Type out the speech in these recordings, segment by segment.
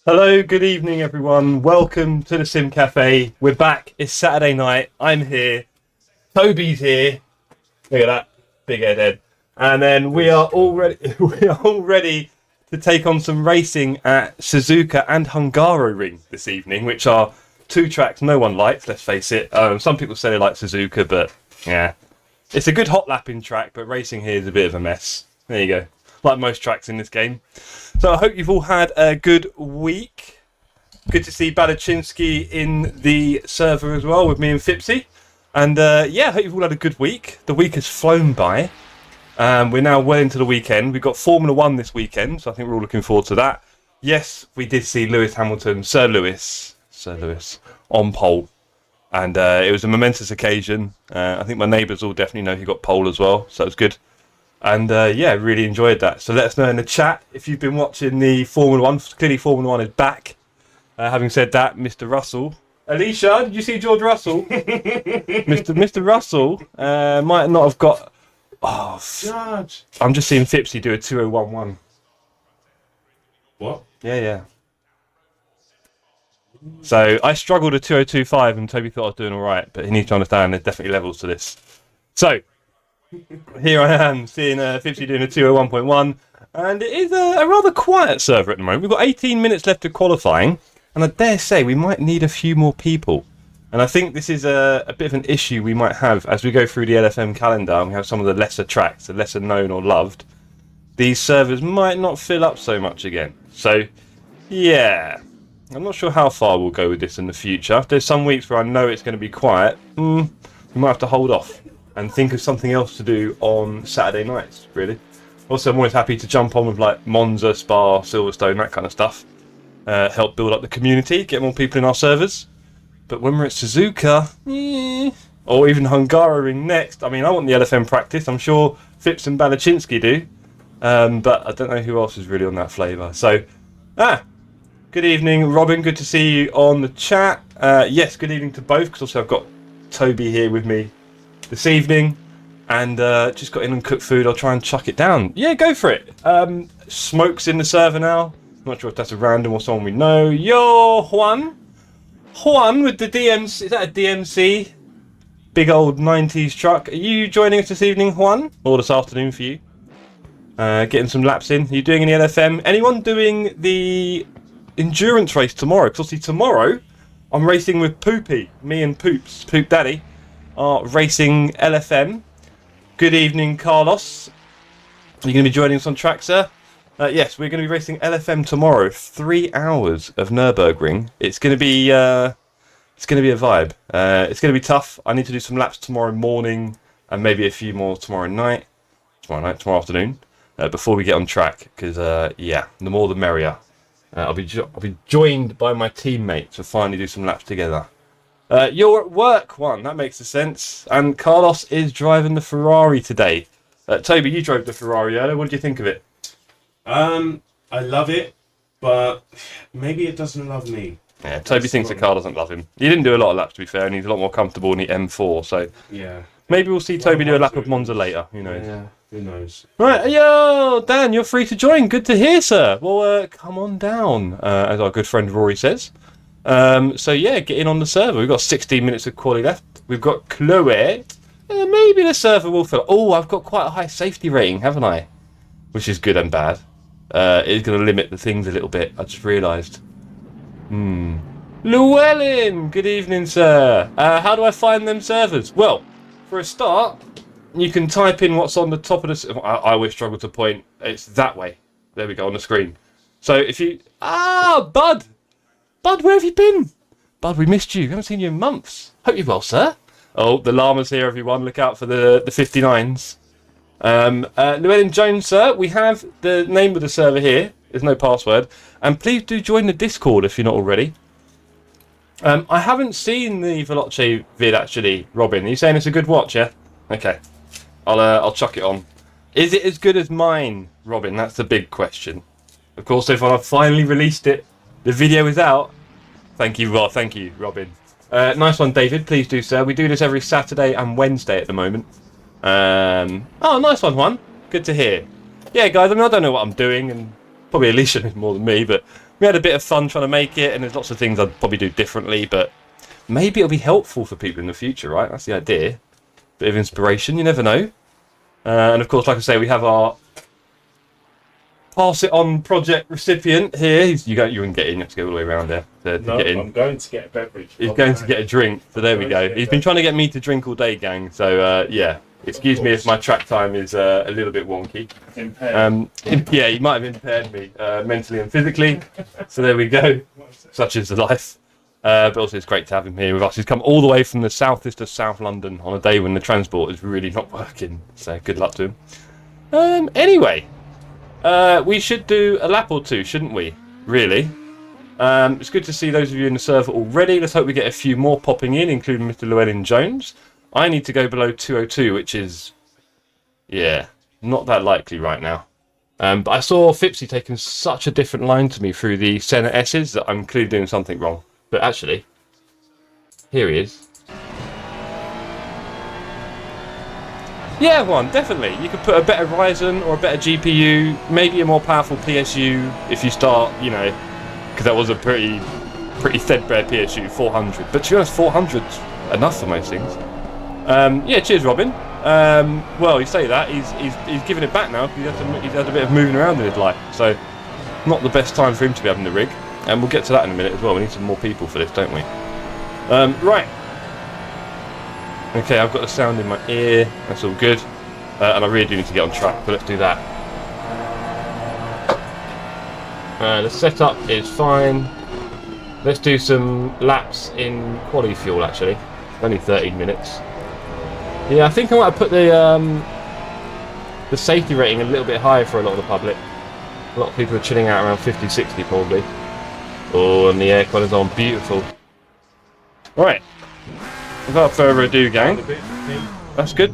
Hello, good evening everyone. Welcome to the Sim Cafe. We're back. It's Saturday night. I'm here. Toby's here. Look at that big head. And then we are all ready to take on some racing at Suzuka and Hungaroring this evening, which are two tracks no one likes, let's face it. Some people say they like Suzuka, but yeah. It's a good hot lapping track, but racing here is a bit of a mess. There you go. Like most tracks in this game. So I hope you've all had a good week. Good to see Balachinsky in the server as well with me and Fipsy. And yeah, I hope you've all had a good week. The week has flown by. We're now well into the weekend. We've got Formula 1 this weekend, so I think we're all looking forward to that. Yes, we did see Lewis Hamilton, Sir Lewis, on pole. And it was a momentous occasion. I think my neighbours all definitely know he got pole as well, so it was good. And yeah, really enjoyed that. So let us know in the chat if you've been watching the Formula 1. Clearly Formula 1 is back. Having said that, Mr. Russell. Alicia, did you see George Russell? Mr. Russell might not have got... Oh, George. I'm just seeing Fipsy do a 2011. What? Yeah. So I struggled a 2025 and Toby thought I was doing alright, but he needs to understand there's definitely levels to this. So... here I am seeing Fipsy doing a 201.1, and it is a rather quiet server at the moment. We've got 18 minutes left of qualifying, and I dare say we might need a few more people. And I think this is a bit of an issue we might have as we go through the LFM calendar and we have some of the lesser tracks, the lesser known or loved. These servers might not fill up so much again. So, yeah, I'm not sure how far we'll go with this in the future. There's some weeks where I know it's going to be quiet. We might have to hold off and think of something else to do on Saturday nights, really. Also, I'm always happy to jump on with like Monza, Spa, Silverstone, that kind of stuff. Help build up the community, get more people in our servers. But when we're at Suzuka, or even Hungaroring next, I mean, I want the LFM practice. I'm sure Phipps and Balachinsky do. But I don't know who else is really on that flavour. So, good evening, Robin. Good to see you on the chat. Yes, good evening to both, because also I've got Toby here with me this evening, and just got in and cooked food. I'll try and chuck it down. Yeah, go for it. Smoke's in the server now. Not sure if that's a random or someone we know. Yo, Juan with the DMC. Is that a DMC? Big old 90s truck. Are you joining us this evening, Juan? Or this afternoon for you? Getting some laps in. Are you doing any LFM? Anyone doing the endurance race tomorrow. Because obviously tomorrow, I'm racing with Poopy. Me and Poops, Poop Daddy, are racing LFM. Good evening, Carlos. Are you going to be joining us on track, sir? Yes, we're going to be racing LFM tomorrow. 3 hours of Nürburgring. It's going to be a vibe. It's going to be tough. I need to do some laps tomorrow morning and maybe a few more tomorrow afternoon, before we get on track. Because yeah, the more the merrier. I'll be joined by my teammates to finally do some laps together. You're at work, one. That makes sense. And Carlos is driving the Ferrari today. Toby, you drove the Ferrari earlier. What did you think of it? I love it, but maybe it doesn't love me. Yeah, Toby thinks the car doesn't love him. He didn't do a lot of laps, to be fair, and he's a lot more comfortable in the M4. So yeah, maybe we'll see Toby do a lap of Monza later. Who knows? Yeah, who knows? Right, yo, Dan, you're free to join. Good to hear, sir. Well, come on down, as our good friend Rory says. So yeah, get in on the server. We've got 16 minutes of quali left. We've got Chloe. Maybe the server will fill. Oh, I've got quite a high safety rating, haven't I? Which is good and bad. It's going to limit the things a little bit. I just realised. Llewellyn, good evening, sir. How do I find them servers? Well, for a start, you can type in what's on the top of the... I always struggle to point. It's that way. There we go, on the screen. So if you... Bud! Bud, where have you been? Bud, we missed you. We haven't seen you in months. Hope you're well, sir. Oh, the llama's here, everyone. Look out for the 59s. Llewellyn Jones, sir, we have the name of the server here. There's no password. And please do join the Discord if you're not already. I haven't seen the Veloce vid, actually, Robin. Are you saying it's a good watch, yeah? Okay. I'll chuck it on. Is it as good as mine, Robin? That's the big question. Of course, if I've finally released it, the video is out. Thank you, Robin. Nice one, David. Please do, sir. We do this every Saturday and Wednesday at the moment. Oh, nice one, Juan. Good to hear. Yeah, guys, I mean, I don't know what I'm doing, and probably Alicia knows more than me, but we had a bit of fun trying to make it, and there's lots of things I'd probably do differently, but maybe it'll be helpful for people in the future, right? That's the idea. Bit of inspiration, you never know. And of course, like I say, we have our Pass It On project recipient here. You can get in, you have to go all the way around there to get in. I'm going to get a beverage. He's going to get a drink, so there we go. He's been trying to get me to drink all day, gang, so yeah. Excuse me if my track time is a little bit wonky. Impaired. Yeah, he might have impaired me mentally and physically. So there we go. Such is the life. But also it's great to have him here with us. He's come all the way from the southeast of South London on a day when the transport is really not working. So good luck to him. Anyway, we should do a lap or two, shouldn't we? Really. It's good to see those of you in the server already. Let's hope we get a few more popping in, including Mr. Llewellyn Jones. I need to go below 202, which is, yeah, not that likely right now. But I saw Fipsy taking such a different line to me through the Senna S's that I'm clearly doing something wrong. But actually, here he is. Yeah, one, definitely. You could put a better Ryzen or a better GPU, maybe a more powerful PSU if you start, you know, because that was a pretty threadbare PSU, 400. But to be honest, 400's enough for most things. Yeah, cheers, Robin. Well, you say that he's giving it back now because he's had a bit of moving around in his life, so not the best time for him to be having the rig. And we'll get to that in a minute as well. We need some more people for this, don't we? Right. Okay, I've got the sound in my ear. That's all good. And I really do need to get on track, but let's do that. The setup is fine. Let's do some laps in quali fuel, actually. Only 13 minutes. Yeah, I think I might have put the safety rating a little bit higher for a lot of the public. A lot of people are chilling out around 50, 60 probably. Oh, and the aircon is on. Beautiful. Right. Without further ado, gang. That's good.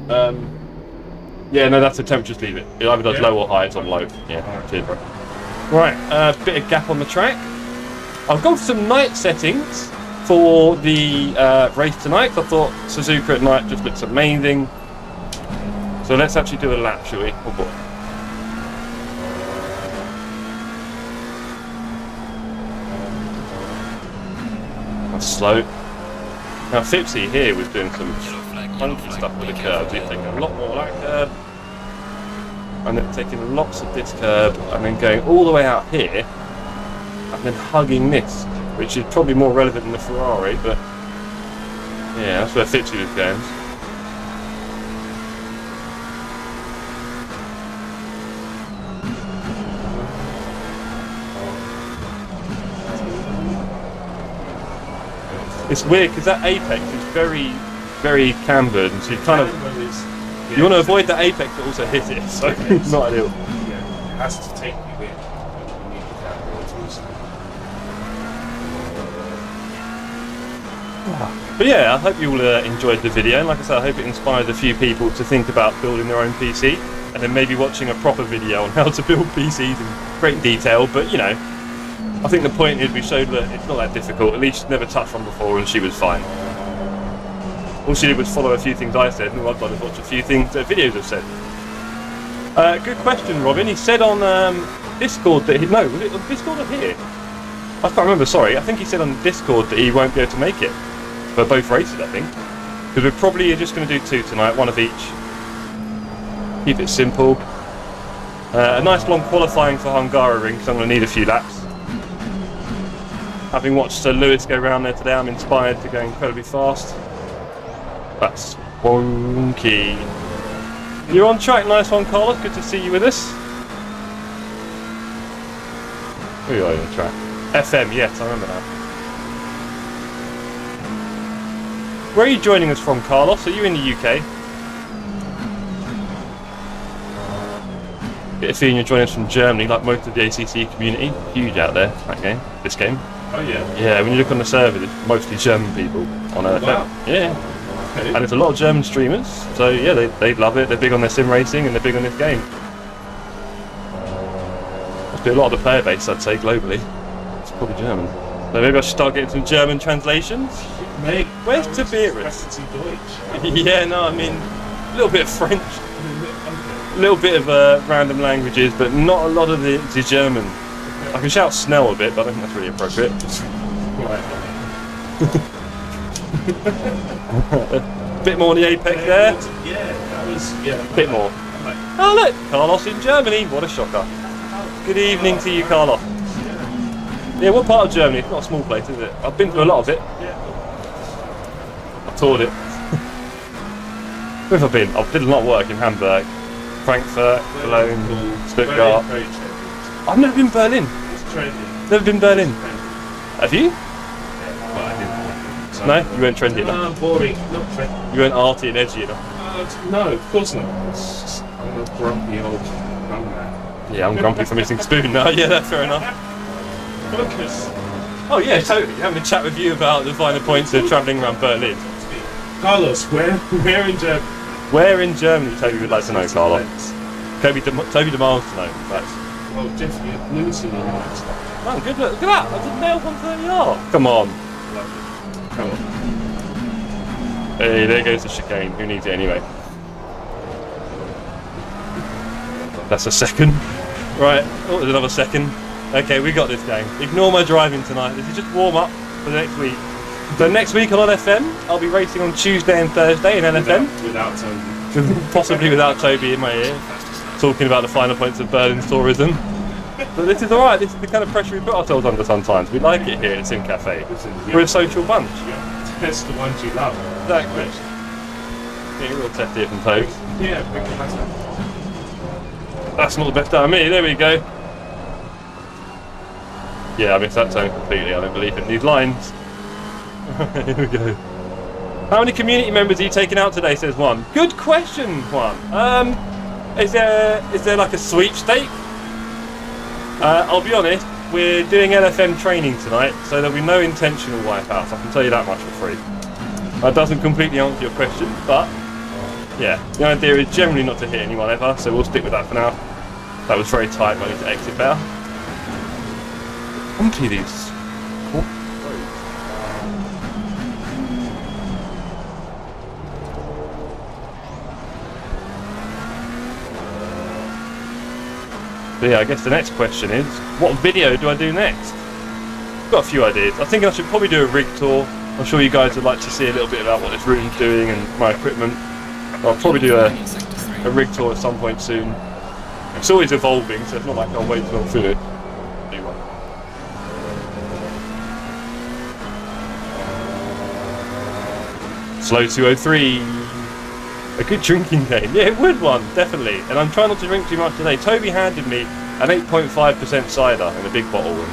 Yeah, no, that's the temperature. Just leave it. It either does low or high. It's on low. Yeah, cheers. Right, bit of gap on the track. I've gone for some night settings for the race tonight. I thought Suzuka at night just looks amazing. So let's actually do a lap, shall we? Oh boy. That's slow. Now Fipsy here was doing some funky stuff with the curbs. He's taking a lot more of that curb, and then taking lots of this curb, and then going all the way out here and then hugging this, which is probably more relevant than the Ferrari, but yeah, that's where Fitzy was going. It's weird because that apex is very, very cambered, and so you kind of you want to avoid the apex but also hit it. So it's not ideal. Yeah, it has to take you in. You need the camera. But yeah, I hope you all enjoyed the video, and like I said, I hope it inspired a few people to think about building their own PC, and then maybe watching a proper video on how to build PCs in great detail. But you know, I think the point is we showed that it's not that difficult. At least she'd never touched one before and she was fine. All she did was follow a few things I said, and all I've done is watch a few things that videos have said. Good question, Robin. He said on Discord that no, was it on Discord or here? I can't remember, sorry. I think he said on Discord that he won't be able to make it for both races, I think. Because we're probably just going to do 2 tonight, 1 of each. Keep it simple. A nice long qualifying for Hungaroring, because I'm going to need a few laps. Having watched Sir Lewis go around there today, I'm inspired to go incredibly fast. That's wonky. You're on track, nice one, Carlos. Good to see you with us. Who are you on track? FM, yes, I remember that. Where are you joining us from, Carlos? Are you in the UK? Get a feeling you're joining us from Germany, like most of the ACC community. Huge out there, that game, this game. Oh yeah? Yeah, when you look on the server, it's mostly German people on FM. Wow. Yeah. Okay. And there's a lot of German streamers, so yeah, they love it. They're big on their sim racing and they're big on this game. Must be a lot of the player base, I'd say, globally. It's probably German. So maybe I should start getting some German translations. Mate, Where's Tiberius? Deutsch. Yeah, no, I mean, a little bit of French, a little bit of random languages, but not a lot of the German. I can shout Snell a bit, but I don't think that's really appropriate. A bit more on the apex there. Yeah, that was, yeah. A bit more. Oh look, Carlos in Germany. What a shocker. Good evening to you, Carlos. Yeah, what part of Germany? It's not a small place, is it? I've been to a lot of it. I've toured it. Where have I been? I did a lot of work in Hamburg, Frankfurt, Cologne, Stuttgart. I've never been Berlin. It's trendy. Never been Berlin. Have you? But I didn't. So. No? You weren't trendy enough? No, boring. Not trendy. You weren't arty and edgy enough? No, of course not. It's just, I'm a grumpy old man. Yeah, I'm grumpy for missing Spoon now. Yeah, that's fair enough. Focus. Oh yeah, totally. Having a chat with you about the finer points of travelling around Berlin. Carlos, where in Germany? Where in Germany, Toby would like to know, Carlos? Toby demands to know, in fact. Oh, definitely. Lucy and all that stuff. Oh, good look. Look at that. I did nail 130R. Come on. Come on. Hey, there goes the chicane. Who needs it anyway? That's a second. Right. Oh, there's another second. Okay, we got this game. Ignore my driving tonight. This is just warm up for the next week. So next week on FM, I'll be racing on Tuesday and Thursday in LFM. Without Toby. Possibly without Toby in my ear, talking about the finer points of Berlin's tourism. But this is alright, this is the kind of pressure we put ourselves under sometimes. We like it here at Sim Cafe. We're a social bunch. Test the ones you love. Exactly. Getting a little test here from Toby. Yeah, we can have that. That's not the best out of me, there we go. Yeah, I missed that tone completely, I don't believe in these lines. Here we go. How many community members are you taking out today, says Juan? Good question, Juan. Is there like a sweepstake? I'll be honest, we're doing LFM training tonight, so there'll be no intentional wipeouts, I can tell you that much for free. That doesn't completely answer your question, but yeah, the idea is generally not to hit anyone ever, so we'll stick with that for now. That was very tight, but I need to exit better. Empty these. Cool. So yeah, I guess the next question is, what video do I do next? Got a few ideas. I think I should probably do a rig tour. I'm sure you guys would like to see a little bit about what this room's doing and my equipment. I'll probably do a rig tour at some point soon. It's always evolving, so it's not like I'll wait till I'm through it. Do one. Slow 203. A good drinking game. Yeah, it would one, definitely. And I'm trying not to drink too much today. Toby handed me an 8.5% cider in a big bottle, and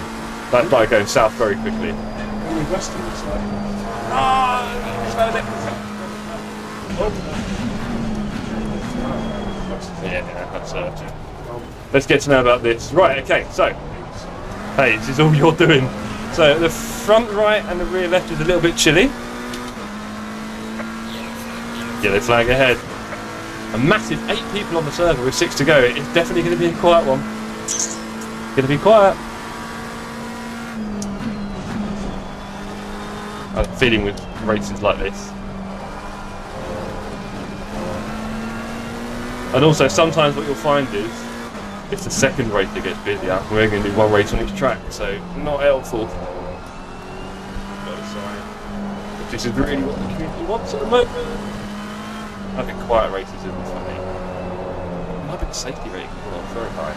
that started going south very quickly. Only Western is like. Yeah, that's let's get to know about this. Right, okay, so hey, this is all you're doing. So the front right and the rear left is a little bit chilly. Yellow flag ahead. A massive 8 people on the server with 6 to go. It's definitely going to be a quiet one. Going to be quiet. I have a feeling with races like this. And also sometimes what you'll find is it's the second race that gets busier. We're going to do one race on each track, so not helpful. This is really what the community wants at the moment. I think quiet races isn't funny. It might be the safety rating as well, very high.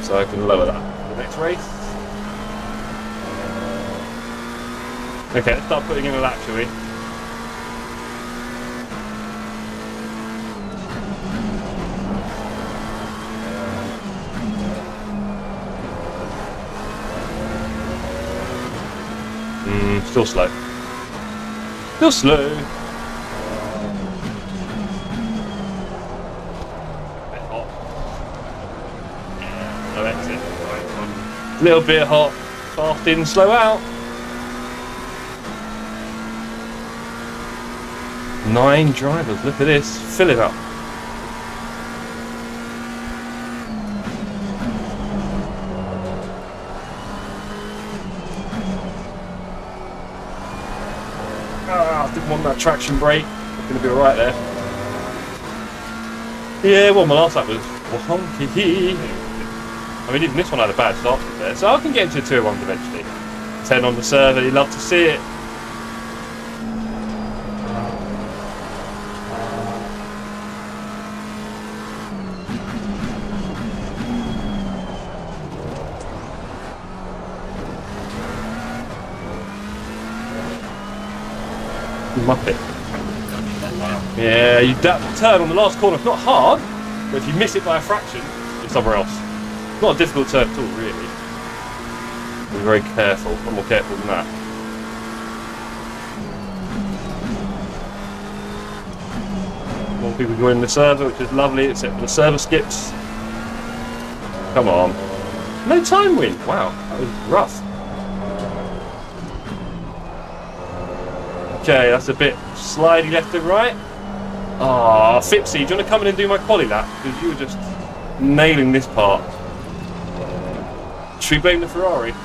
So I can lower that. The next race. Okay, let's start putting in a lap, shall we? Still slow. Still slow. Bit hot. Yeah, no exit. Right, little bit hot. Fast in, slow out. 9 drivers. Look at this. Fill it up. Didn't want that traction brake. It's going to be alright there. Yeah, well, my last lap was wonky. I mean, even this one had a bad start to there, so I can get into 201s eventually. 10 on the server, you love to see it. Muppet. Yeah, that turn on the last corner, it's not hard, but if you miss it by a fraction, you're somewhere else. Not a difficult turn at all, really. Be very careful, I'm more careful than that. More people joining the server, which is lovely, except for the server skips. Come on. No time win, wow, that was rough. Okay, that's a bit slidey left and right. Ah, Fipsy, do you want to come in and do my quali lap? Because you were just nailing this part. Should we blame the Ferrari?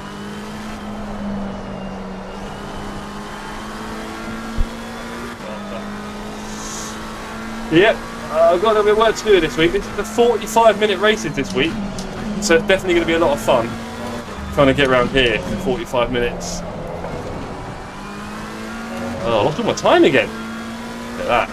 Yep, I've got a little bit of work to do this week. This is the 45-minute races this week, so it's definitely going to be a lot of fun trying to get around here for 45 minutes. Oh, I lost all my time again. Look at that.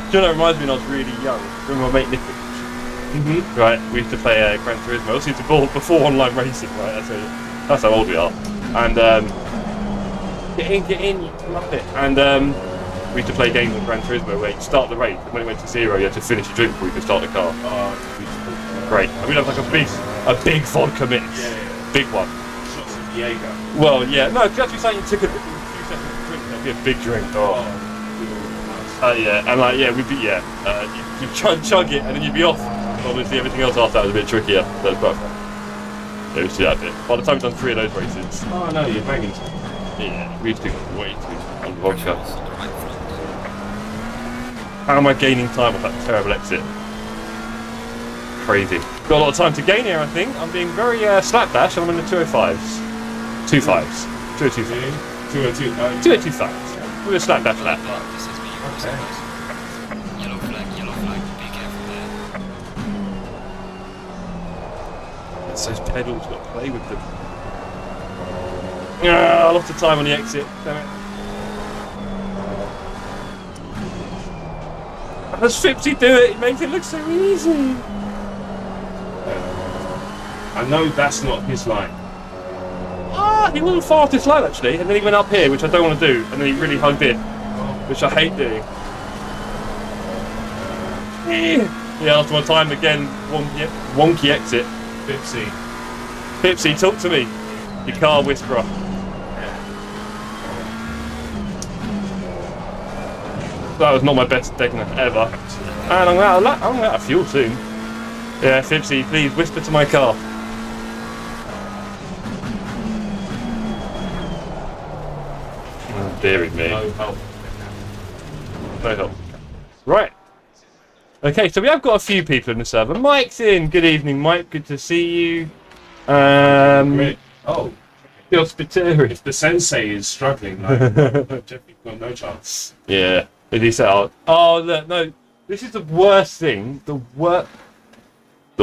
Do you know, it reminds me when I was really young. Remember my mate Nick? Right, we used to play Gran Turismo. Also used to before online racing, right? That's how old we are. And get in, you love it. And we used to play games on Gran Turismo where you start the race, and when it went to 0, you had to finish your drink before you could start the car. Oh, great. I mean, that was like a big vodka mix. Yeah. Big one. Shots of Jaeger. Well, yeah. No, it's actually something you took a few seconds to drink. That'd be a big drink. Oh. Yeah, and like, yeah, we'd be, you'd try and chug it, and then you'd be off. Obviously, everything else after that was a bit trickier. So it's quite fun. Yeah, we used to do that bit. By the time we've done 3 of those races. Oh no, you're banging. Yeah, we used to go way too on the vodka. How am I gaining time with that terrible exit? Crazy. Got a lot of time to gain here, I think. I'm being very slapdash, and I'm in the 205s. 2.5s. 2.25. 2.25s. We're going to slapdash that. Okay. Yellow flag, be careful there. It's those pedals, got to play with them. Yeah, lots of time on the exit, damn it. How does Fipsy do it? He makes it look so easy. I know that's not his line. Ah, he wasn't far off this line actually, and then he went up here, which I don't want to do, and then he really hugged in, which I hate doing. Yeah, after my time again, wonky exit. Pipsy, talk to me. You car whisperer. That was not my best Degner ever. And I'm out of fuel soon. Yeah, Pipsy, please whisper to my car. Oh, dearie me. No help. No help. Right. Okay, so we have got a few people in the server. Mike's in. Good evening, Mike. Good to see you. Oh, The hospitarian. if the sensei is struggling, Jeffy's got no chance. Yeah. Did he say, oh, look, no. This is the worst thing. The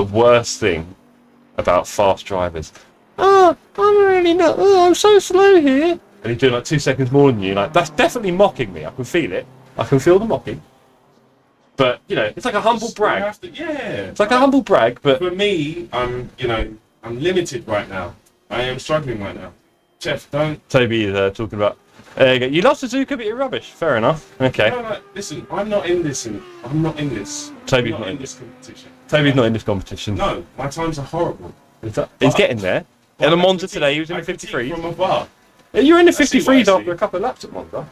worst thing about fast drivers. Oh, I'm really not. Oh, I'm so slow here. And he's doing like 2 seconds more than you. Like, that's definitely mocking me. I can feel it. I can feel the mocking. But, you know, it's like a humble brag. It's like a humble brag, but... For me, I'm limited right now. I am struggling right now. Jeff, don't... Toby is talking about... There you go. You lost Suzuka, but you're rubbish. Fair enough. Okay. No, listen, I'm not in this. Toby's not not in this competition. Toby's not in this competition. No, my times are horrible. He's getting there. In a Monza today, he was in the 53s. From afar. You're in the I see what I 53s see. after a couple of laps at Monza.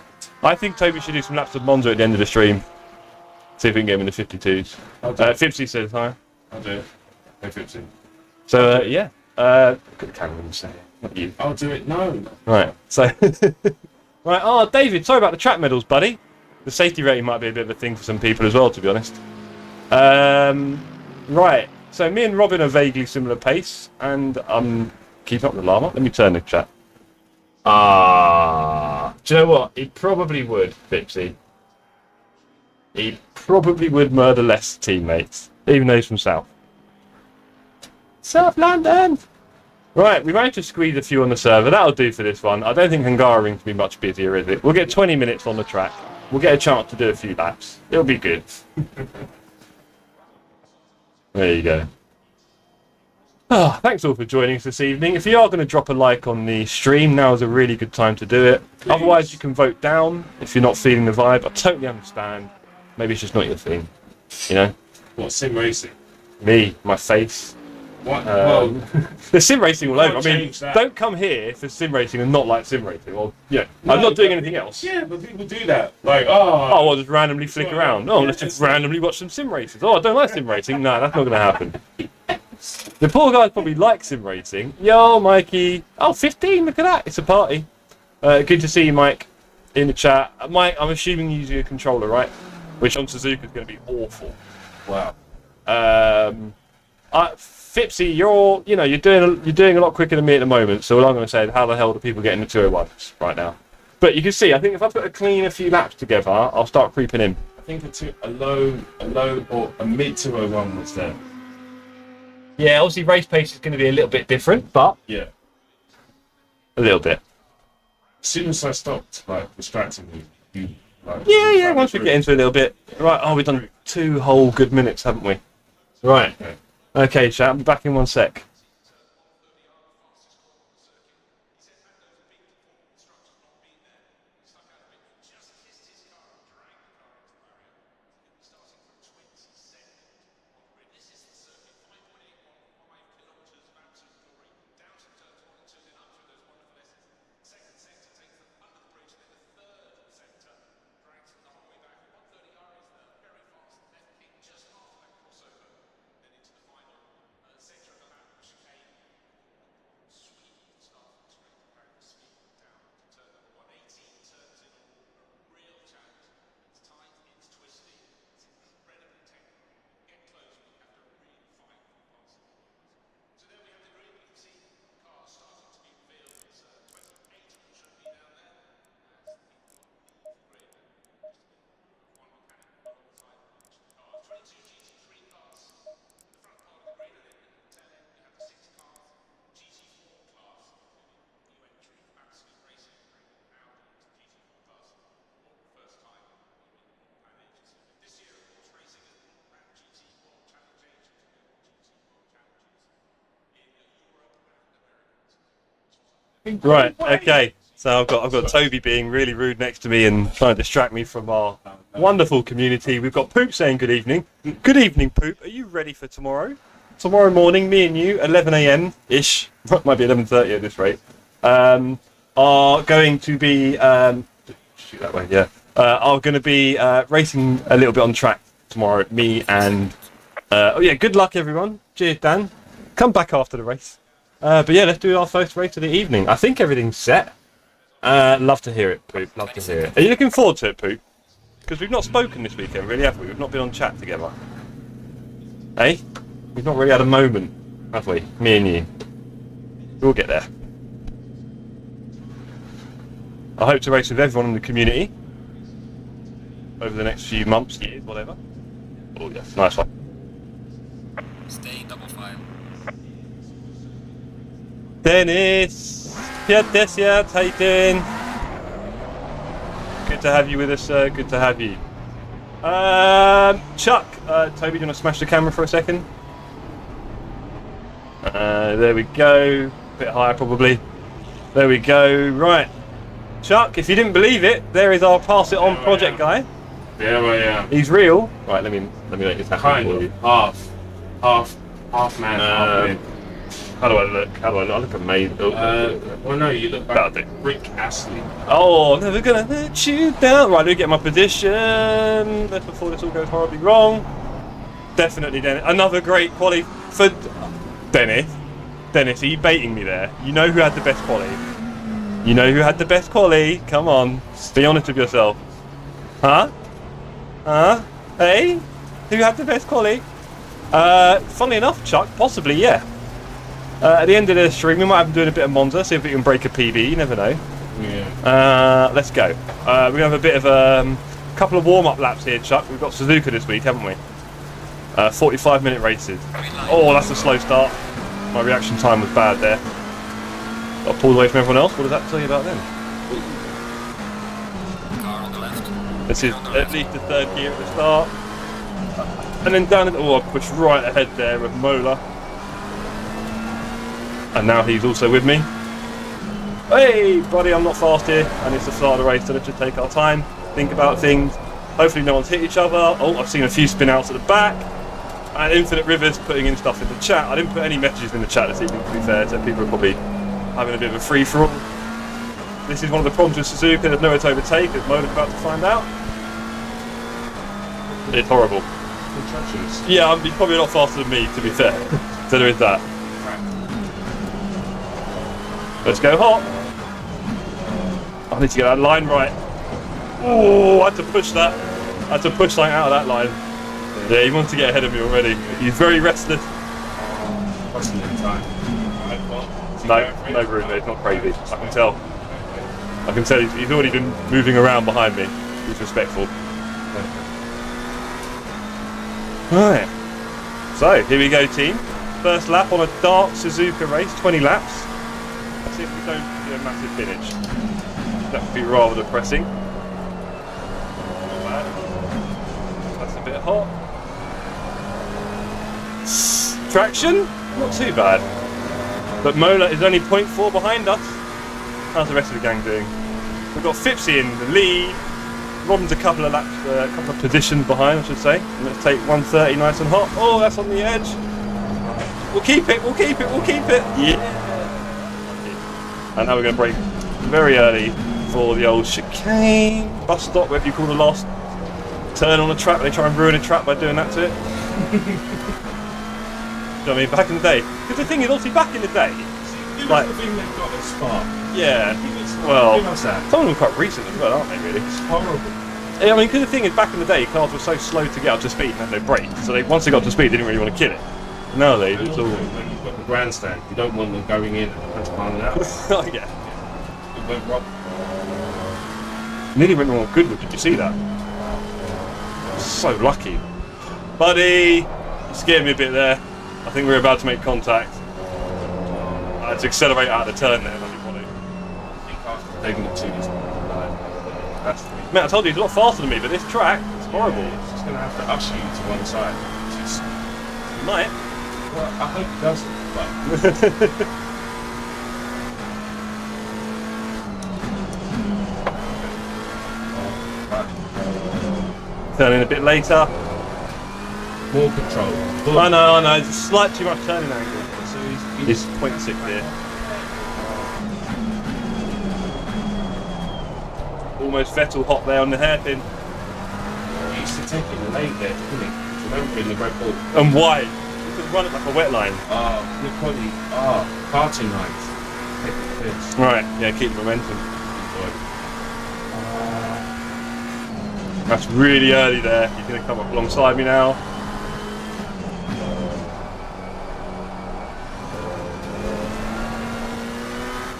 I think Toby should do some laps of Monza at the end of the stream. See if we can get him in the 52s. Fipsy says hi. I'll do it. Hey, 15. So, yeah. Cameron say it, not you. I'll do it. No. Right, so... Right, oh, David, sorry about the track medals, buddy. The safety rating might be a bit of a thing for some people as well, to be honest. Right, so me and Robin are vaguely similar pace, and I'm keeping up with the llama. Let me turn the chat. Do you know what? He probably would, Fipsy. He probably would murder less teammates, even though he's from South. South London! Right, we managed to squeeze a few on the server. That'll do for this one. I don't think Hungaroring can be much busier, is it? We'll get 20 minutes on the track. We'll get a chance to do a few laps. It'll be good. There you go. Oh, thanks all for joining us this evening. If you are going to drop a like on the stream, now is a really good time to do it. Please. Otherwise, you can vote down if you're not feeling the vibe. I totally understand. Maybe it's just not your thing. You know? What, sim racing? Me, my face. What? There's sim racing all over. I mean, change that. don't come here for sim racing and not like sim racing. Well, yeah, I'm not doing anything else. Yeah, but people do that. Like, Oh, I'll just randomly flick around. Oh, let's just randomly watch some sim races. Oh, I don't like sim racing. No, that's not going to happen. The poor guys probably like sim racing. Yo, Mikey. Oh, 15, look at that. It's a party. Good to see you, Mike, in the chat. Mike, I'm assuming you're using a controller, right? Which on Suzuka is going to be awful. wow. Fipsy, you're doing a lot quicker than me at the moment. So all I'm going to say is, how the hell do people get in the 201s right now? But you can see, I think if I put a few laps together, I'll start creeping in. I think a low or a mid 201 was there. Yeah, obviously race pace is going to be a little bit different, but Yeah. a little bit. As soon as I stopped, like, distracting you like... Yeah, once we get into a little bit. Right, oh, we've done 2 whole good minutes, haven't we? Right. Okay, chat, I'll be back in 1 sec. Right, okay. So I've got Toby being really rude next to me and trying to distract me from our wonderful community. We've got Poop saying good evening. Good evening, Poop. Are you ready for tomorrow? Tomorrow morning, me and you, 11 a.m. ish, might be 11:30 at this rate, are going to be shoot that way, yeah. Are going to be racing a little bit on track tomorrow. Me and oh yeah, good luck everyone. Cheers, Dan. Come back after the race. But yeah, let's do our first race of the evening. I think everything's set. Love to hear it, Poop. Love to hear it. Are you looking forward to it, Poop? Because we've not spoken this weekend, really, have we? We've not been on chat together. Eh? We've not really had a moment, have we? Me and you. We'll get there. I hope to race with everyone in the community over the next few months, years, whatever. Oh yes, nice one. Stay double file. Dennis! Piatesia, how you doing? Good to have you with us, sir. Good to have you. Chuck, Toby, do you want to smash the camera for a second? There we go. A bit higher, probably. There we go. Right. Chuck, if you didn't believe it, there is our Pass It On project guy. There I am. He's real. Right, let me make this happen Kind for of. you. Half man, half man. How do I look? How do I look? I look amazing. Well, no, you look That'll like do. Rick Astley. Oh, never gonna let you down. Right, let me get my position. That's before this all goes horribly wrong. Definitely, Dennis. Another great quali for Dennis. Dennis, are you baiting me there? You know who had the best quali? You know who had the best quali? Come on, be honest with yourself. Huh? Huh? Hey? Who had the best quali? Funnily enough, Chuck, possibly, yeah. At the end of the stream, we might have him doing a bit of Monza, see if we can break a PB, you never know. Yeah. Let's go. We're going to have a bit of a couple of warm-up laps here, Chuck. We've got Suzuka this week, haven't we? 45-minute races. Oh, that's a slow start. My reaction time was bad there. Got pulled away from everyone else. What does that tell you about them? Car on the left. This is at least the third gear at the start. And then down at I pushed right ahead there with Mola. And now he's also with me. Hey, buddy, I'm not fast here. And it's the start of the race, so let's just take our time, think about things. Hopefully no one's hit each other. Oh, I've seen a few spin outs at the back. And Infinite Rivers putting in stuff in the chat. I didn't put any messages in the chat this evening, to be fair, so people are probably having a bit of a free-for-all. This is one of the problems with Suzuka. There's nowhere to overtake, as Mona's about to find out. It's horrible. Contractions. Yeah, he's probably a lot faster than me, to be fair. So there is that. Let's go hot. I need to get that line right. Oh, I had to push that. I had to push something out of that line. Yeah, he wants to get ahead of me already. He's very restless. Wasting any time. No room there, it's not crazy. I can tell. I can tell he's already been moving around behind me. He's respectful. Right. So, here we go, team. First lap on a dark Suzuka race, 20 laps. Let's see if we don't do a massive finish. That would be rather depressing. Not bad. That's a bit hot. Traction? Not too bad. But Mola is only 0.4 behind us. How's the rest of the gang doing? We've got Fipsy in the lead. Robin's a couple of laps, couple of positions behind, I should say. And let's take 130 nice and hot. Oh, that's on the edge. We'll keep it, we'll keep it, we'll keep it. Yeah. And now we're going to brake very early for the old chicane. Bus stop, whatever you call the last turn on a track. They try and ruin a track by doing that to it. You know what I mean? Back in the day. Because the thing is, obviously, back in the day, Like the thing they've got at Spa. yeah, well, Give us that. some of them quite recent as well, aren't they, really? It's horrible. Yeah, I mean, because the thing is, back in the day, cars were so slow to get up to speed and had no brakes, so once they got to speed, they didn't really want to kill it. Nowadays, And it's also, all... when you've got the grandstand, you don't want them going in and climbing out. Oh, yeah. It went wrong. Nearly went wrong with Goodwood, did you see that? So lucky. Buddy! You scared me a bit there. I think we were about to make contact. I had to accelerate out of the turn there, and I didn't want to. I think after taking it to this, that's the Man, I told you, he's a lot faster than me, but this track, it's horrible. It's just going to have to usher you to one side. Which is, You might. well, I hope it doesn't, but Turn in a bit later. More control. I know, it's a slight too much turning angle. So he's 0.6 here. Almost Vettel hot there on the hairpin. He used to take it late there, didn't he? Remember in the Red Bull. And wide. You could run it like a wet line. You're probably, karting lines. Take the piss. Right, yeah, keep the momentum. That's really early there. He's going to come up alongside me now.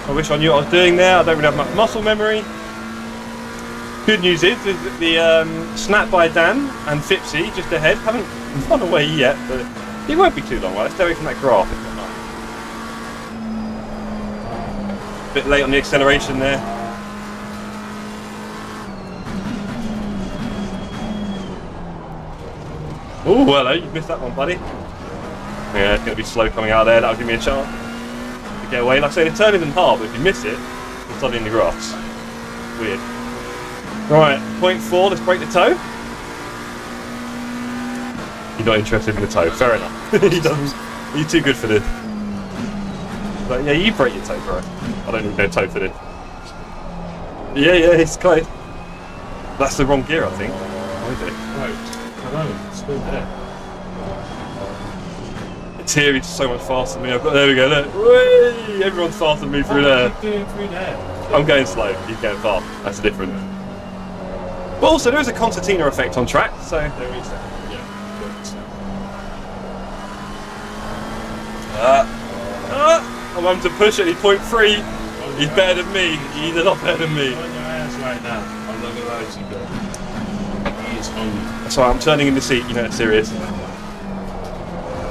I wish I knew what I was doing there. I don't really have much muscle memory. Good news is that the snap by Dan and Fipsy just ahead haven't run away yet, but it won't be too long. Right? Let's stay away from that graph. A bit late on the acceleration there. Oh, hello, you missed that one, buddy. Yeah, it's going to be slow coming out there. That'll give me a chance to get away. Like I say, the turn isn't hard, but if you miss it, it's suddenly in the grass. Weird. Right, 0.4, let's break the toe. You're not interested in the toe, fair enough. He doesn't. You're too good for this. But yeah, you break your toe, bro. I don't need no toe for this. Yeah, it's close. That's the wrong gear, I think. What is it? No, it's still there. It's here, he's so much faster than me. There we go, look. Whee! Everyone's faster than me through there. What are you doing through there? I'm going slow, he's going fast. That's the difference. But also, there is a concertina effect on track, so. There is that. Yeah. I'm having to push it, he's 0.3. He's better than me. He's a lot better than me. On your ass right now. I'm not gonna lie to you, girl. He is on you. That's why I'm turning in the seat, you know it's serious.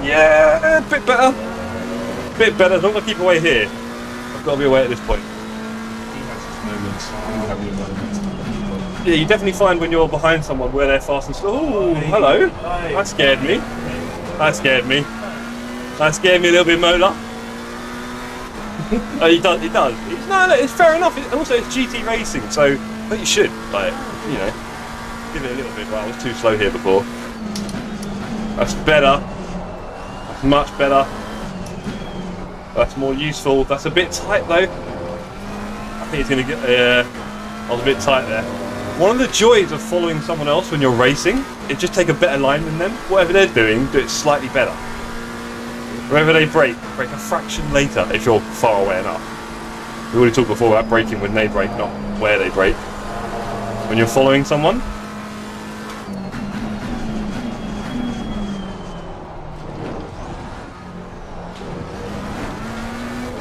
Yeah, a bit better. Bit better, as long as I keep away here. I've got to be away at this point. He has his moments. You have your moments. Yeah, you definitely find when you're behind someone where they're fast and slow. Oh, hello. That scared me. That scared me. That scared me a little bit, Mola. Oh, he does. No, it's fair enough. And also, it's GT racing, so but you should, like, you know, give it a little bit. Right, I was too slow here before. That's better. That's much better. That's more useful. That's a bit tight though. I think it's gonna get. I was a bit tight there. One of the joys of following someone else when you're racing is just take a better line than them. Whatever they're doing, do it slightly better. Wherever they brake a fraction later if you're far away enough. We already talked before about braking when they brake, not where they brake. When you're following someone.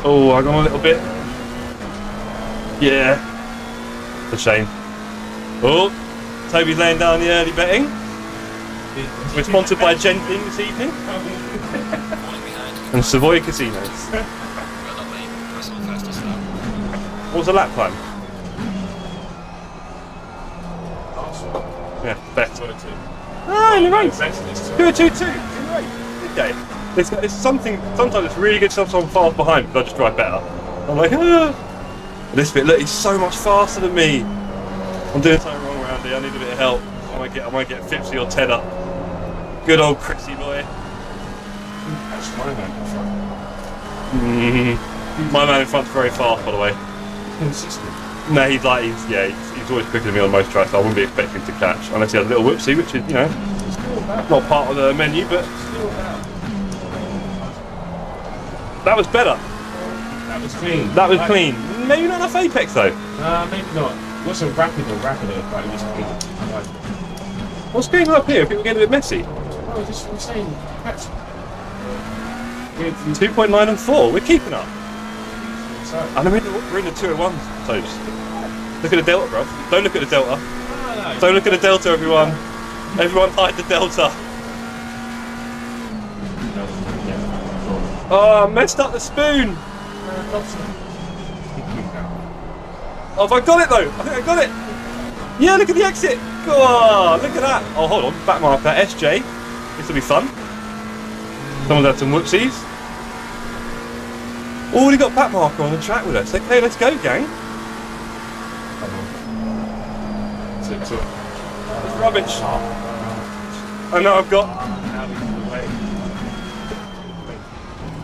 Oh, I got a little bit. Yeah. It's a shame. Oh, Toby's laying down the early betting. We're sponsored by Genting this evening. And Savoy Casinos. Well done, mate. Personal fastest lap. What was the lap time? Yeah, better. Ah, in the race. Do a 2-2. In the race. Okay. It's something. Sometimes it's really good. Sometimes I'm far behind, but I just drive better. I'm like, ah. This bit, look, he's so much faster than me. I'm doing something wrong around here. I need a bit of help. I might get Fipsy or Tedder. Good old Chrissy boy. That's my man in front. My man in front's very fast, by the way. Consistent. No, he's always quicker than me on most tracks, so I wouldn't be expecting to catch. Unless he has a little whoopsie, which is, you know, not part of the menu, but that was better. That was clean. That was clean. Maybe not enough apex though. Maybe not. It wasn't rapider, but it was clean. I like it. What's going on up here? People getting a bit messy. Oh, just I'm saying, that's 2.9 and 4. We're keeping up. so. And we're in the 201s. So just look at the delta, bro. Don't look at the delta. No. Don't look at the delta, everyone. Everyone hide the delta. Oh, I messed up the spoon. Oh, have I got it though? I think I got it. Yeah, look at the exit. Go on, look at that. Oh, hold on. Back mark that. SJ. This will be fun. Someone's had some whoopsies. Already got back marker on the track with us. Okay, let's go, gang. It's rubbish. I know I've got.